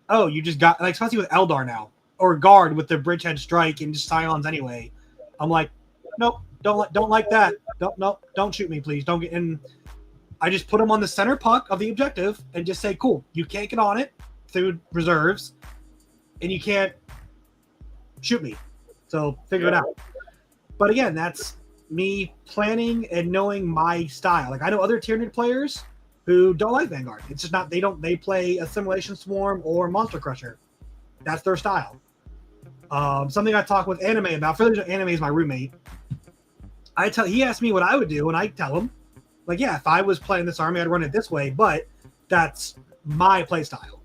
oh, you just got, like, especially with Eldar now, or Guard with the Bridgehead Strike and just Scions anyway. I'm like, nope, don't like that. Don't shoot me, please. Don't get in. I just put them on the center puck of the objective and just say, cool, you can't get on it through reserves, and you can't shoot me. So figure it out. But again, that's me planning and knowing my style. Like, I know other Tyranid players who don't like Vanguard. It's just not, they play Assimilation Swarm or Monster Crusher. That's their style. Something I talk with Anime about. For Anime is my roommate. He asked me what I would do, and I tell him, like, yeah, if I was playing this army, I'd run it this way, but that's my play style.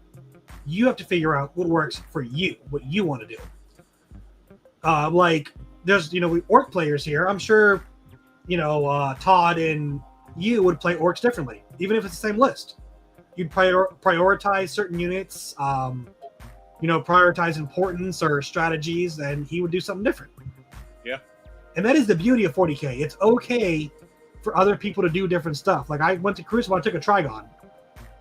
You have to figure out what works for you, what you want to do. Like, there's, we orc players here. I'm sure, Todd and you would play orcs differently, even if it's the same list. You'd prioritize certain units, prioritize importance or strategies, and he would do something different. Yeah. And that is the beauty of 40K. It's okay for other people to do different stuff. Like, I went to Crucible, I took a Trigon.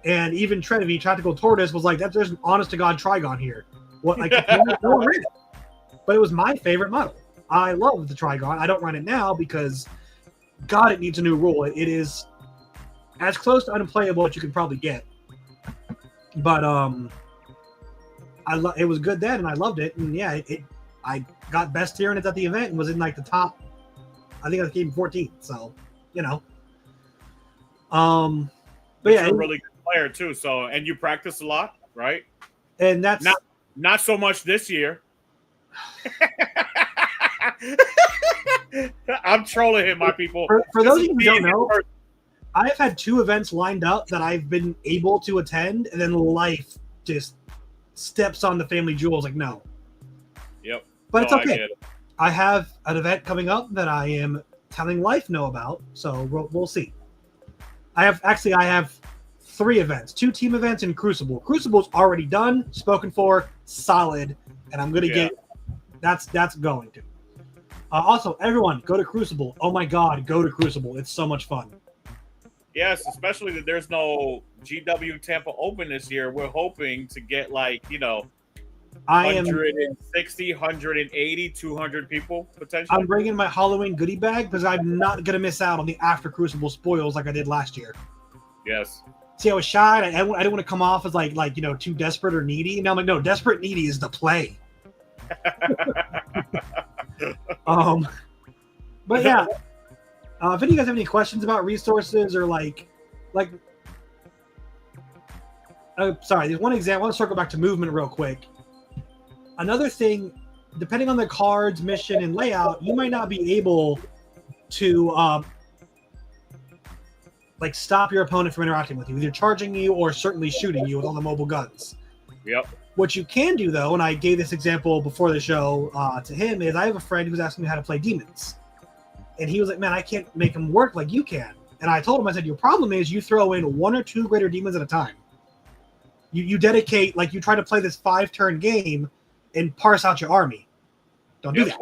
And even Trevi, Tactical Tortoise, was like, there's an honest-to-God Trigon here. What, like, no one ran it. But it was my favorite model. I love the Trigon. I don't run it now because, God, it needs a new rule. It is as close to unplayable as you can probably get. But it was good then, and I loved it. And yeah, I got best Tyranids at the event and was in like the top. I think I came 14. So, but yeah, you're a really good player too. So, and you practice a lot, right? And that's not so much this year. I'm trolling him, my people. For those of you who don't know, I've had 2 events lined up that I've been able to attend, and then life just steps on the family jewels. Like, no. Yep. But it's okay. I have an event coming up that I am telling life no about, so we'll see. I have 3 events, 2 team events and Crucible. Crucible's already done, spoken for, solid, and I'm gonna get. That's going to. Also, everyone, go to Crucible. Oh my God, go to Crucible. It's so much fun. Yes, especially that there's no GW Tampa Open this year. We're hoping to get 160, 180, 200 people potentially. I'm bringing my Halloween goodie bag because I'm not going to miss out on the after Crucible spoils like I did last year. Yes. See, I was shy. I didn't want to come off as too desperate or needy. Now I'm like, no, desperate needy is the play. But yeah, if any of you guys have any questions about resources or sorry, there's one example. I want to circle back to movement real quick. Another thing, depending on the cards, mission, and layout, you might not be able to stop your opponent from interacting with you, either charging you or certainly shooting you with all the mobile guns. Yep. What you can do, though, and I gave this example before the show to him, is I have a friend who's asking me how to play demons. And he was like, man, I can't make them work like you can. And I told him, I said, your problem is you throw in 1 or 2 greater demons at a time. You dedicate, you try to play this 5-turn game and parse out your army. Don't do that.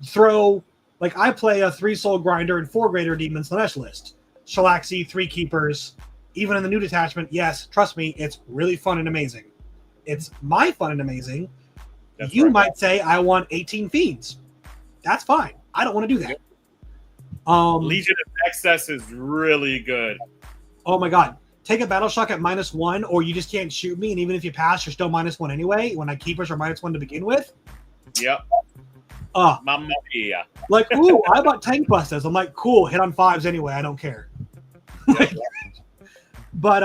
Throw, I play a 3 soul grinder and 4 greater demons Slanesh list. Shalaxi, 3 keepers. Even in the new detachment, yes, trust me, it's really fun and amazing. It's my fun and amazing. You might say, I want 18 fiends. That's fine. I don't want to do that. Legion of Excess is really good. Oh my God. Take a battle shock at -1, or you just can't shoot me, and even if you pass, you're still -1 anyway, when my keepers are -1 to begin with. Yep. Mamma mia. Ooh, I bought tank busters. I'm like, cool, hit on 5s anyway, I don't care. But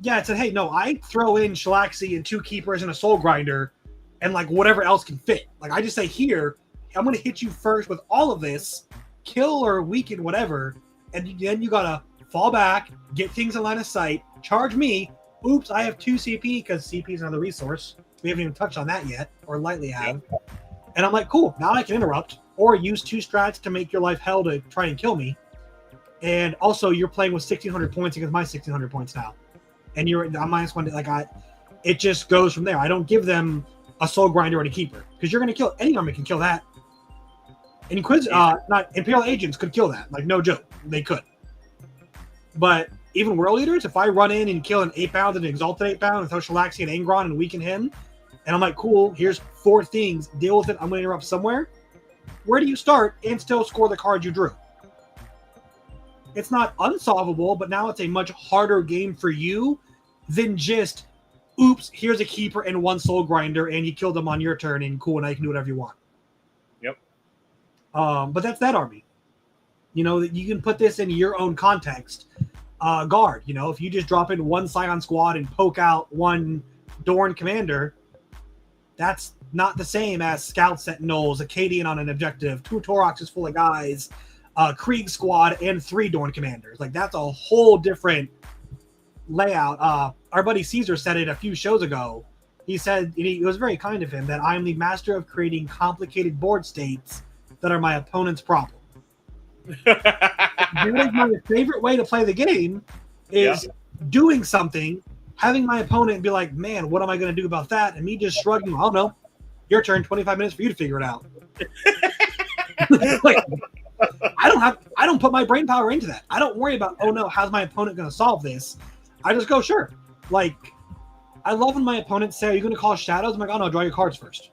Yeah, it said, hey, no, I throw in Shalaxi and 2 keepers and a soul grinder and like whatever else can fit. Like I just say, here, I'm going to hit you first with all of this, kill or weaken whatever, and then you got to fall back, get things in line of sight, charge me. Oops, I have 2 CP because CP is another resource. We haven't even touched on that yet, or lightly have. Yep. And I'm like, cool, now I can interrupt or use 2 strats to make your life hell to try and kill me. And also, you're playing with 1,600 points against my 1,600 points now. And you're on -1. Like it just goes from there. I don't give them a soul grinder or a keeper because you're going to kill any army can kill that. And not Imperial agents could kill that. Like no joke, they could. But even world leaders, if I run in and kill an 8-pound and an exalted 8-pound and throw Shalaxi and Angron and weaken him, and I'm like, cool, here's 4 things, deal with it. I'm going to interrupt somewhere. Where do you start and still score the card you drew? It's not unsolvable, but now it's a much harder game for you than just, oops, here's a keeper and 1 soul grinder, and you killed them on your turn, and cool, now you can do whatever you want. Yep. But that's that army. You know, you can put this in your own context. Guard, you know, if you just drop in 1 Scion squad and poke out 1 Dorn commander, that's not the same as Scout Sentinels, Acadian on an objective, 2 Toroxes full of guys, Krieg squad, and 3 Dorn commanders. Like, that's a whole different layout. Our buddy Caesar said it a few shows ago. He said, and it was very kind of him, that I'm the master of creating complicated board states that are my opponent's problem. That is my favorite way to play the game is doing something, having my opponent be like, man, what am I going to do about that? And me just shrugging, I don't know. Your turn, 25 minutes for you to figure it out. Like, I don't put my brain power into that. I don't worry about, oh no, how's my opponent going to solve this? I just go, sure. Like, I love when my opponents say, are you going to call shadows? I'm like, oh no, draw your cards first.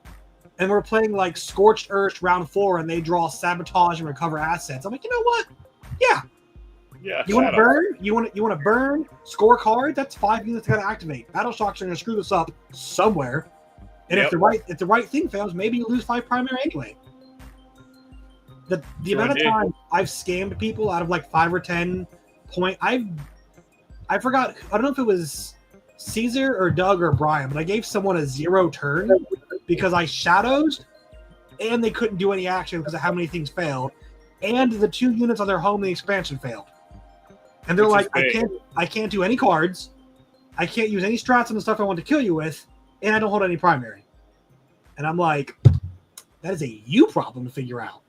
And we're playing like Scorched Earth round 4 and they draw sabotage and recover assets. I'm like, you know what? Yeah. Yeah. You want to burn? You want to burn? Score card? That's 5 units got to activate. Battle Shocks are going to screw this up somewhere. And if the right thing fails, maybe you lose 5 primary anyway. The amount of time I've scammed people out of like 5 or 10 point, I forgot. I don't know if it was Caesar or Doug or Brian, but I gave someone a 0 turn because I shadowed, and they couldn't do any action because of how many things failed, and the 2 units on their home in the expansion failed. And they're like, I can't do any cards, I can't use any strats on the stuff I want to kill you with, and I don't hold any primary. And I'm like, that is a you problem to figure out.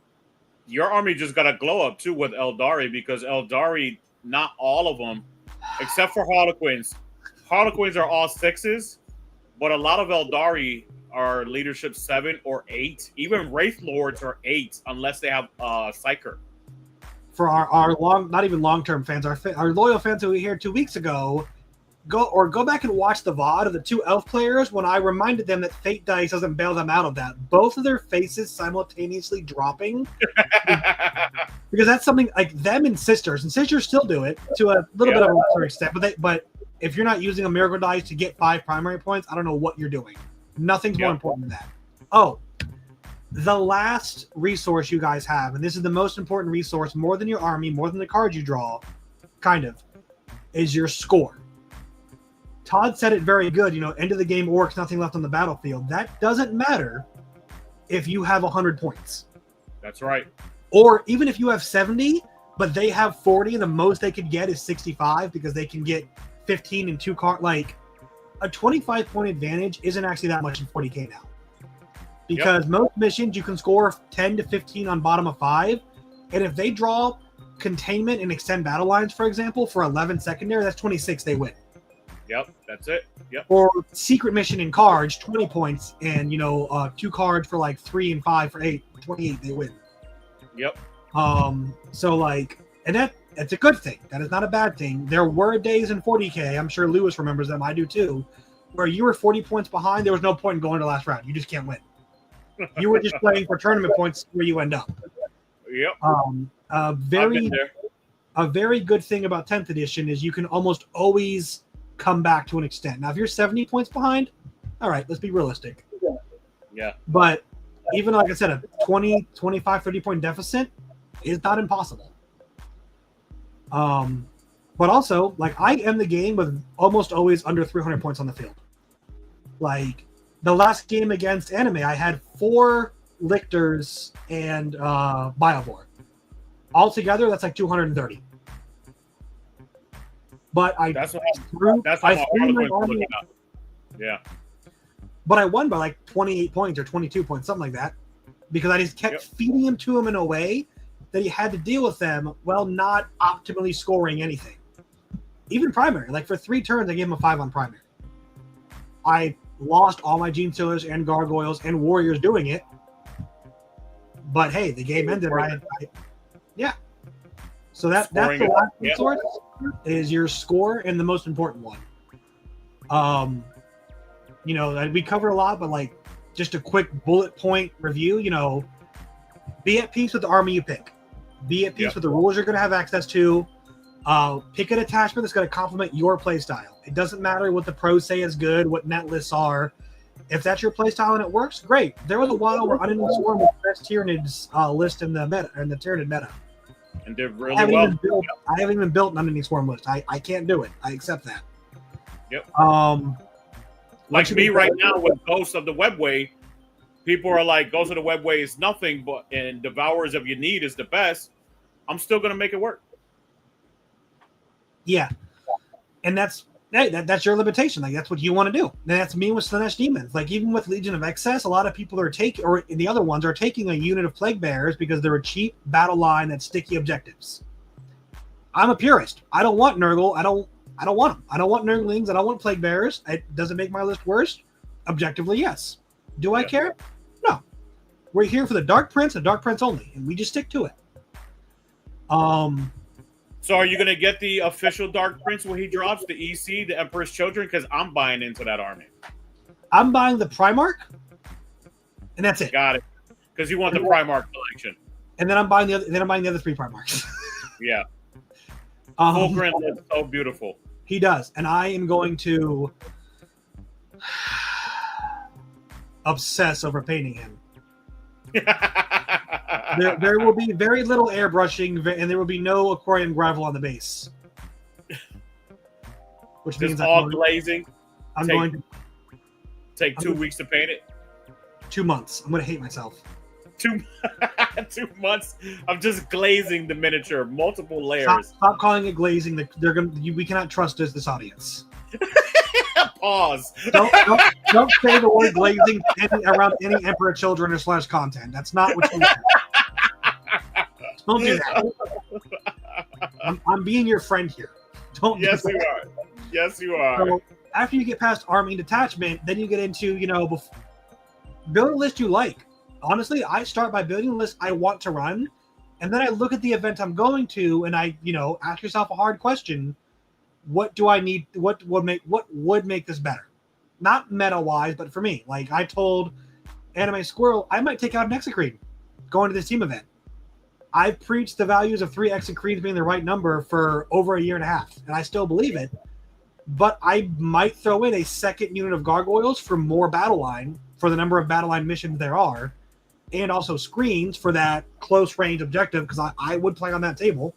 Your army just got a glow up too with Eldari, because Eldari, not all of them, except for Harlequins. Harlequins are all 6s, but a lot of Eldari are leadership 7 or 8. Even Wraith Lords are 8 unless they have Psyker. For our not even long-term fans, our loyal fans who were here 2 weeks ago, go back and watch the VOD of the 2 elf players when I reminded them that Fate Dice doesn't bail them out of that. Both of their faces simultaneously dropping. Because that's something like them and sisters still do it to a little bit of a lesser extent. But if you're not using a miracle dice to get 5 primary points, I don't know what you're doing. Nothing's more important than that. Oh, the last resource you guys have, and this is the most important resource, more than your army, more than the cards you draw, kind of, is your score. Todd said it very good, end of the game orcs, nothing left on the battlefield. That doesn't matter if you have 100 points. That's right. Or even if you have 70, but they have 40, and the most they could get is 65 because they can get 15 and 2 cards. Like, a 25-point advantage isn't actually that much in 40k now. Because most missions, you can score 10 to 15 on bottom of 5. And if they draw containment and extend battle lines, for example, for 11 secondary, that's 26, they win. Yep, that's it. Yep. Or secret mission in cards, 20 points, and 2 cards for like 3 and 5 for 8, 28, they win. Yep. So like, and that's a good thing. That is not a bad thing. There were days in 40k, I'm sure Lewis remembers them, I do too, where you were 40 points behind, there was no point in going to the last round. You just can't win. You were just playing for tournament points where you end up. Yep. A very good thing about 10th edition is you can almost always come back to an extent. Now, if you're 70 points behind, all right, let's be realistic. Yeah. But even like I said, a 20, 25, 30 point deficit is not impossible. But also, like, I end the game with almost always under 300 points on the field. Like, the last game against Anime, I had 4 Lictors and Biovore. Altogether, that's like 230. But I That's threw my my Harlequin's army, looking up. Yeah. but I won by like 28 points or 22 points, something like that, because I just kept feeding him to him in a way that he had to deal with them while not optimally scoring anything. Even primary, like for 3 turns, I gave him a 5 on primary. I lost all my Gene Stealers and Gargoyles and Warriors doing it. But hey, the game ended. Yeah. So that's the last resource is your score and the most important one. You know, we cover a lot, but like just a quick bullet point review. You know, be at peace with the army you pick. Be at peace with the rules you're going to have access to. Pick an attachment that's going to complement your playstyle. It doesn't matter what the pros say is good, what net lists are. If that's your playstyle and it works, great. There was a while where Unending Swarm was the best Tyranids list in the meta, in the Tyranid meta. And did really well. I haven't even built an Unending Swarm list. I can't do it. I accept that. Yep. Like me right now with Ghosts of the Webway, people are like, Ghosts of the Webway is nothing, and Devourers of Your Need is the best. I'm still going to make it work. Yeah. And that's your limitation. Like, that's what you want to do. And that's me with Slanesh Demons. Like, even with Legion of Excess, a lot of people are taking, or the other ones are taking a unit of Plague Bearers because they're a cheap battle line that's sticky objectives. I'm a purist. I don't want Nurgle. I don't want them. I don't want Nurglings. I don't want Plague Bearers. It doesn't make my list worse. Objectively, yes. Do I care? No. We're here for the Dark Prince and Dark Prince only, and we just stick to it. So are you going to get the official Dark Prince when he drops, the EC, the Emperor's Children? Because I'm buying into that army. I'm buying the Primarch, and that's it. Got it. Because you want the Primarch collection. And then I'm buying the other 3 Primarchs. Yeah. Fulgrim looks so beautiful. He does, and I am going to obsess over painting him. There will be very little airbrushing, and there will be no aquarium gravel on the base. Which means all glazing. I'm going to take 2 weeks to paint it. 2 months. I'm going to hate myself. 2 months of just glazing the miniature, multiple layers. Stop calling it glazing. We cannot trust this audience. Pause. Don't say the word glazing around any Emperor Children or / content. That's not what you want. Don't do that. I'm being your friend here. Don't. Yes, you are. Yes, you are. So after you get past army detachment, then you get into build a list you like. Honestly, I start by building a list I want to run, and then I look at the event I'm going to, and I ask yourself a hard question. What do I need? What would make this better? Not meta wise, but for me. Like, I told Anime Squirrel, I might take out an Execrete going to this team event. I've preached the values of 3 Execretes being the right number for over a year and a half, and I still believe it. But I might throw in a second unit of Gargoyles for more battle line, for the number of battle line missions there are, and also screens for that close range objective, because I would play on that table.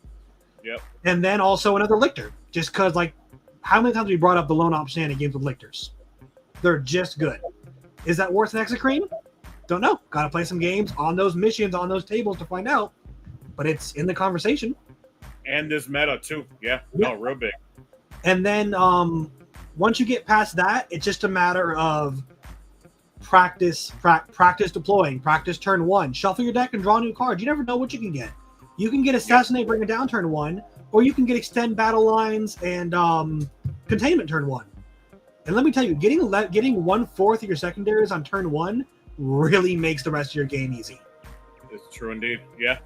Yep. And then also another Lictor, just because, like, how many times have we brought up the lone option in games with Lictors? They're just good. Is that worth an Execrete? Don't know. Got to play some games on those missions, on those tables to find out. But it's in the conversation. And this meta, too. Yeah. No, real big. And then once you get past that, it's just a matter of practice deploying, practice turn 1. Shuffle your deck and draw new cards. You never know what you can get. You can get Assassinate, bring it down turn 1, or you can get Extend Battle Lines and Containment turn 1. And let me tell you, getting 1/4 of your secondaries on turn 1 really makes the rest of your game easy. It's true indeed. Yeah.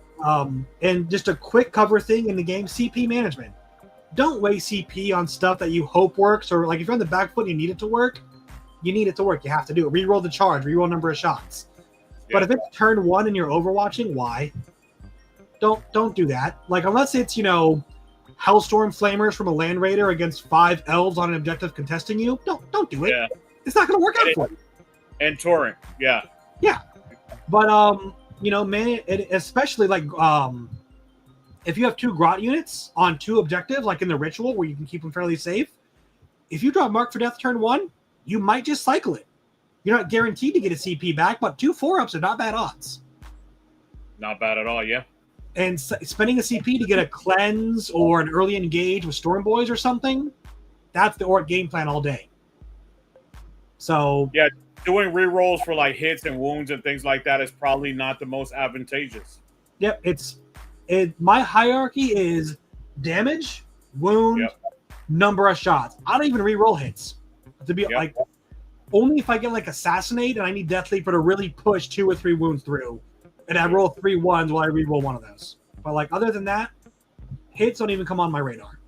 And just a quick cover thing in the game, CP management. Don't waste CP on stuff that you hope works, or like if you're on the back foot and you need it to work, you need it to work. You have to do it. Reroll the charge, reroll number of shots. Yeah. But if it's turn 1 and you're overwatching, why? Don't do that. Like, unless it's, Hellstorm Flamers from a Land Raider against 5 elves on an objective contesting you, don't do it. Yeah. It's not going to work out for you. And Torrent, yeah. Yeah. But, man, especially like if you have 2 grot units on 2 objectives, like in the ritual where you can keep them fairly safe, if you draw Mark for Death turn 1, you might just cycle it. You're not guaranteed to get a CP back, but 2 4-ups are not bad odds. Not bad at all, yeah. And spending a CP to get a cleanse or an early engage with Storm Boys or something, that's the Orc game plan all day. So yeah, doing rerolls for like hits and wounds and things like that is probably not the most advantageous. Yep, my hierarchy is damage, wound, number of shots. I don't even reroll hits. To be like, only if I get like assassinate and I need Death Leaper to really push 2 or 3 wounds through, and I roll 3 ones while I reroll one of those. But like other than that, hits don't even come on my radar.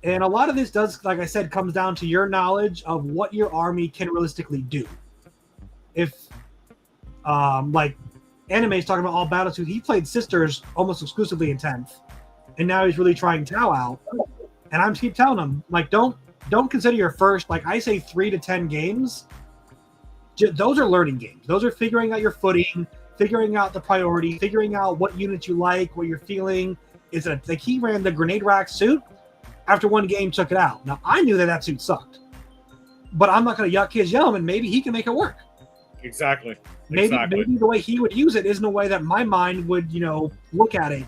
And a lot of this does, like I said, comes down to your knowledge of what your army can realistically do. If like Anime's talking about all battlesuits, he played Sisters almost exclusively in 10th, and now he's really trying Tau out. And I'm keep telling him, like, don't consider your first, like I say, 3 to 10 games. Those are learning games. Those are figuring out your footing, figuring out the priority, figuring out what units you like, what you're feeling. Like he ran the grenade rack suit. After 1 game, took it out. Now I knew that suit sucked, but I'm not going to yuck his yum, and maybe he can make it work. Exactly. Maybe the way he would use it isn't a way that my mind would, look at it.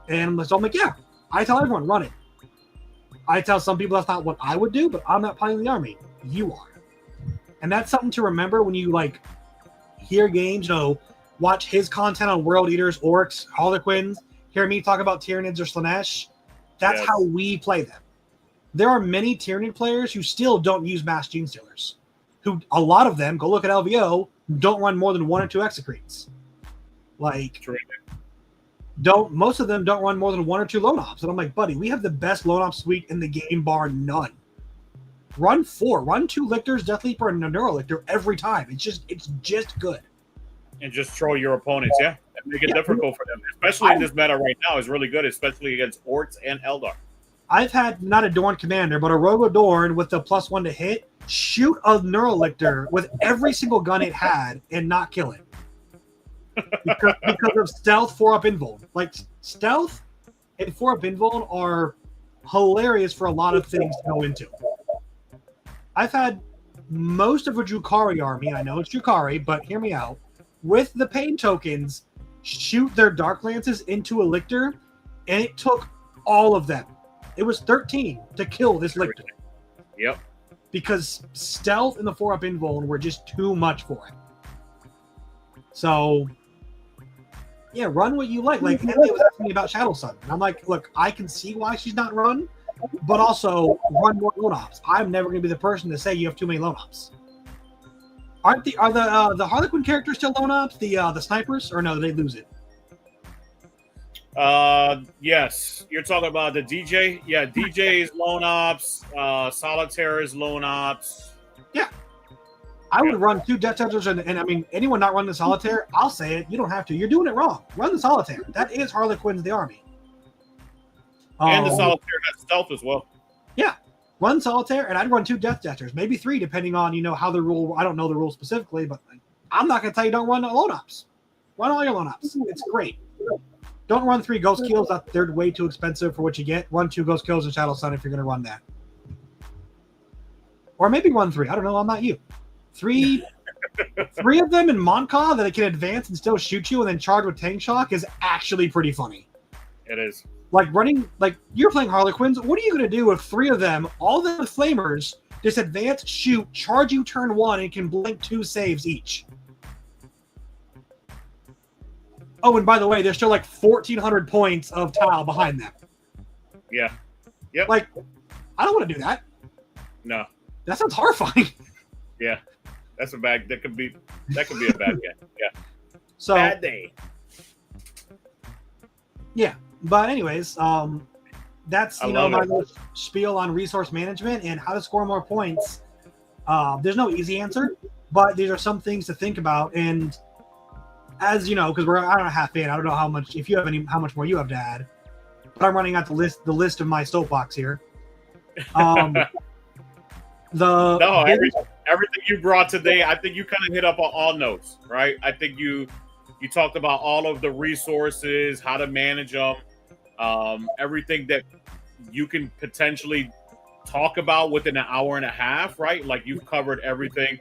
And so I'm like, yeah, I tell everyone, run it. I tell some people that's not what I would do, but I'm not playing the army. You are. And that's something to remember when you, like, hear games, watch his content on World Eaters, Orcs, Harlequins, hear me talk about Tyranids or Slanesh. That's how we play them. There are many Tyranid players who still don't use Mass Gene Stealers. Who, a lot of them, go look at LVO, don't run more than 1 or 2 Execretes. Like, most of them don't run more than 1 or 2 Lone Ops. And I'm like, buddy, we have the best Lone Ops suite in the game, bar none. Run 4. Run 2 Lictors, Death Leaper, and a Neurolictor every time. It's just good. And just throw your opponents, and make it difficult for them. Especially in this meta right now is really good, especially against Orcs and Eldar. I've had not a Dorn commander, but a Rogue Dorn with the +1 to hit shoot a Neurolictor with every single gun it had and not kill it. Because of stealth 4-up invuln. Like, stealth and 4-up invuln are hilarious for a lot of things to go into. I've had most of a Drukhari army, I know it's Drukhari, but hear me out, with the pain tokens, shoot their Dark Lances into a Lictor, and it took all of them. It was 13 to kill this Lictor. Yep. Because stealth and the 4-up invuln were just too much for him. So, yeah, run what you like. Like, Emily was asking me about Shadow Sun. And I'm like, look, I can see why she's not run, but also run more Lone Ops. I'm never going to be the person to say you have too many Lone Ops. Are the Harlequin characters still Lone Ops? The snipers? Or no, they lose it? Yes. You're talking about the DJ? Yeah, DJ is Lone Ops. Solitaire is Lone Ops. Yeah. I would run 2 Death Touchers, and I mean, anyone not running the Solitaire, I'll say it. You don't have to. You're doing it wrong. Run the Solitaire. That is Harlequin's the army. And the Solitaire has stealth as well. Yeah. Run Solitaire, and I'd run 2 Death Touchers, maybe 3, depending on, how the rule. I don't know the rule specifically, but I'm not going to tell you don't run Lone Ops. Run all your Lone Ops. It's great. Don't run 3 Ghost Kills. They're way too expensive for what you get. Run 2 Ghost Kills and Shadow Sun if you're going to run that. Or maybe run 3. I don't know. I'm not you. 3 of them in Monka that it can advance and still shoot you and then charge with Tank Shock is actually pretty funny. It is. Like you're playing Harlequins. What are you going to do if 3 of them, all the flamers, just advance, shoot, charge you turn 1, and can blink 2 saves each? Oh, and by the way, there's still like 1,400 points of tile behind them. Yeah. Yep. Like, I don't want to do that. No. That sounds horrifying. Yeah. That could be a bad game. Yeah. So bad day. Yeah. But anyways, that's my little spiel on resource management and how to score more points. There's no easy answer, but these are some things to think about. And as you know, because I don't know half in, I don't know how much how much more you have to add. But I'm running out the list of my soapbox here. Everything you brought today, I think you kind of hit up on all notes, right? I think you You talked about all of the resources, how to manage them, everything that you can potentially talk about within an hour and a half, right? Like you've covered everything.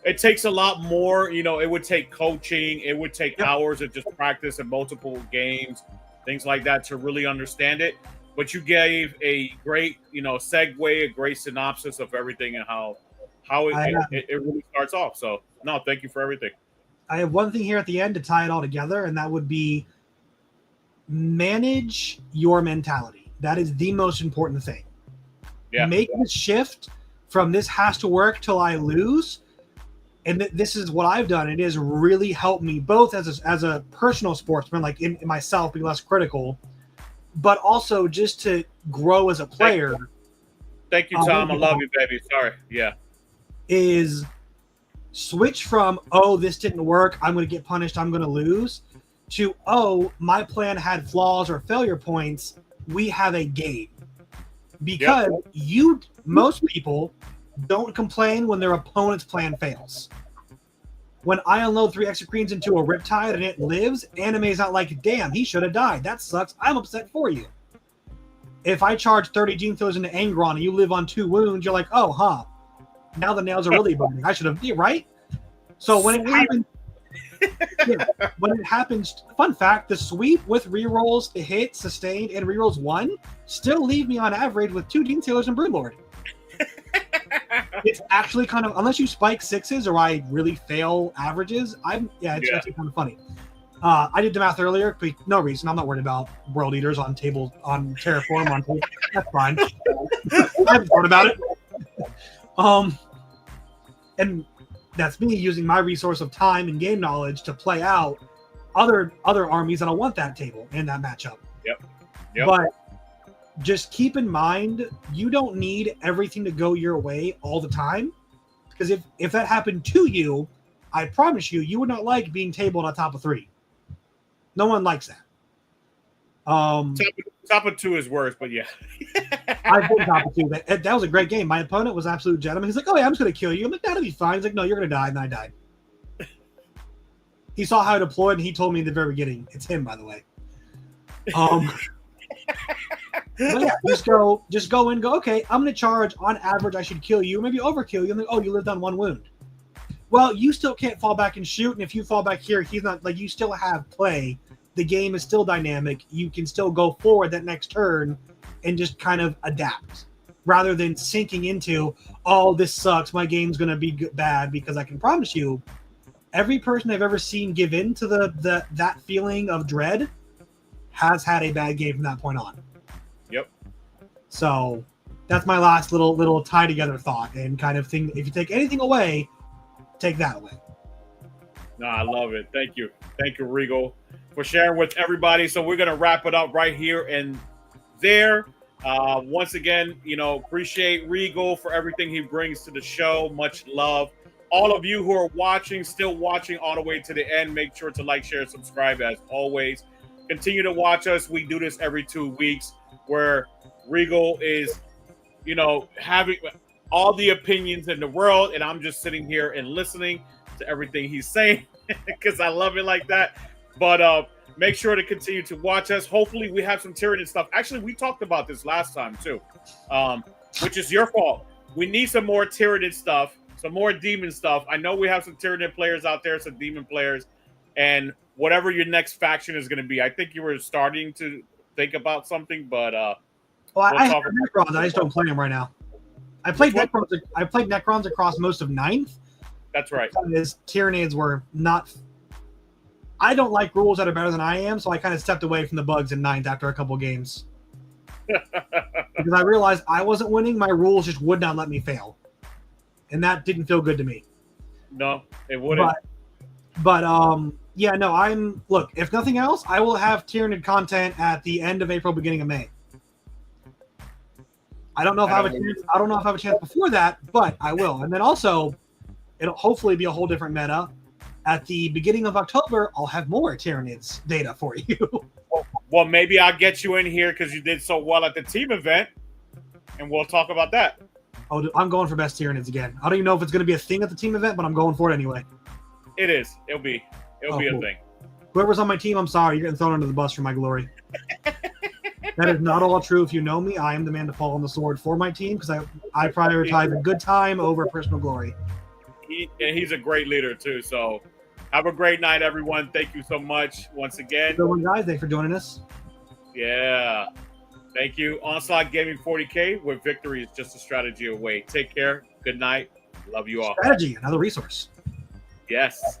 It takes a lot more, it would take coaching, it would take hours of just practice and multiple games, things like that to really understand it. But you gave a great, segue, a great synopsis of everything and how it really starts off. So no, thank you for everything. I have one thing here at the end to tie it all together, and that would be manage your mentality. That is the most important thing. Yeah. Make the shift from this has to work till I lose. And this is what I've done. It has really helped me both as a personal sportsman, like in myself, be less critical, but also just to grow as a player. Thank you, Tom. I love you, baby. Sorry. Yeah. Is switch from, this didn't work, I'm going to get punished, I'm going to lose, to, my plan had flaws or failure points, we have a game. Because most people don't complain when their opponent's plan fails. When I unload 3 exocrines into a Riptide and it lives, Anime's not like, damn, he should have died. That sucks. I'm upset for you. If I charge 30 Gene Throws into Angron and you live on 2 wounds, you're like, now the nails are really burning. I should have, right? So when it happens, fun fact, the sweep with rerolls to hit, sustained, and rerolls 1 still leave me on average with 2 Demon Tailors and Broodlord. It's actually kind of, unless you spike 6s or I really fail averages, it's actually kind of funny. I did the math earlier, but no reason. I'm not worried about World Eaters on Terraform on table. That's fine. I haven't thought about it. And that's me using my resource of time and game knowledge to play out other armies that I want that table in that matchup. Yep. But just keep in mind, you don't need everything to go your way all the time. Because if that happened to you, I promise you would not like being tabled on top of 3. No one likes that. Top of 2 is worse, but yeah. I've been top of 2. That was a great game. My opponent was absolute gentleman. He's like, I'm just going to kill you. I'm like, that'll be fine. He's like, no, you're going to die. And I died. He saw how I deployed, and he told me in the very beginning. It's him, by the way. But yeah, just go and go, okay, I'm going to charge. On average, I should kill you. Maybe overkill you. And like, you lived on 1 wound. Well, you still can't fall back and shoot. And if you fall back here, he's not, like, you still have play. The game is still dynamic. You can still go forward that next turn and just kind of adapt rather than sinking into, this sucks. My game's going to be bad, because I can promise you, every person I've ever seen give in to that feeling of dread has had a bad game from that point on. Yep. So that's my last little tie together thought and kind of thing. If you take anything away, take that away. No, I love it. Thank you. Thank you, Regal, for sharing with everybody. So we're going to wrap it up right here and there. Once again, appreciate Regal for everything he brings to the show. Much love. All of you who are still watching all the way to the end, make sure to like, share, subscribe as always. Continue to watch us. We do this every 2 weeks where Regal is, having all the opinions in the world, and I'm just sitting here and listening to everything he's saying because I love it like that. But make sure to continue to watch us. Hopefully we have some Tyranid stuff. Actually, we talked about this last time too, which is your fault. We need some more Tyranid stuff, some more demon stuff. I know we have some Tyranid players out there, some demon players, and whatever your next faction is going to be. I think you were starting to think about something, but I have Necrons. I just don't play them right now. I played Necrons across most of 9th. That's right. Because Tyranids were not. I don't like rules that are better than I am, so I kind of stepped away from the bugs in 9th after a couple games. Because I realized I wasn't winning, my rules just would not let me fail. And that didn't feel good to me. No, it wouldn't. Look, if nothing else, I will have Tyranid content at the end of April, beginning of May. I don't know if I have a chance before that, but I will. And then also, it'll hopefully be a whole different meta. At the beginning of October, I'll have more Tyranids data for you. Well, maybe I'll get you in here because you did so well at the team event, and we'll talk about that. Oh, I'm going for best Tyranids again. I don't even know if it's going to be a thing at the team event, but I'm going for it anyway. It is. It'll be a thing. Whoever's on my team, I'm sorry, you're getting thrown under the bus for my glory. That is not all true. If you know me, I am the man to fall on the sword for my team because I prioritize a good time over personal glory. He's a great leader too. So have a great night, everyone. Thank you so much once again. Good one, guys. Thanks for joining us. Yeah. Thank you. Onslaught Gaming 40K, where victory is just a strategy away. Take care. Good night. Love you all. Strategy, another resource. Yes.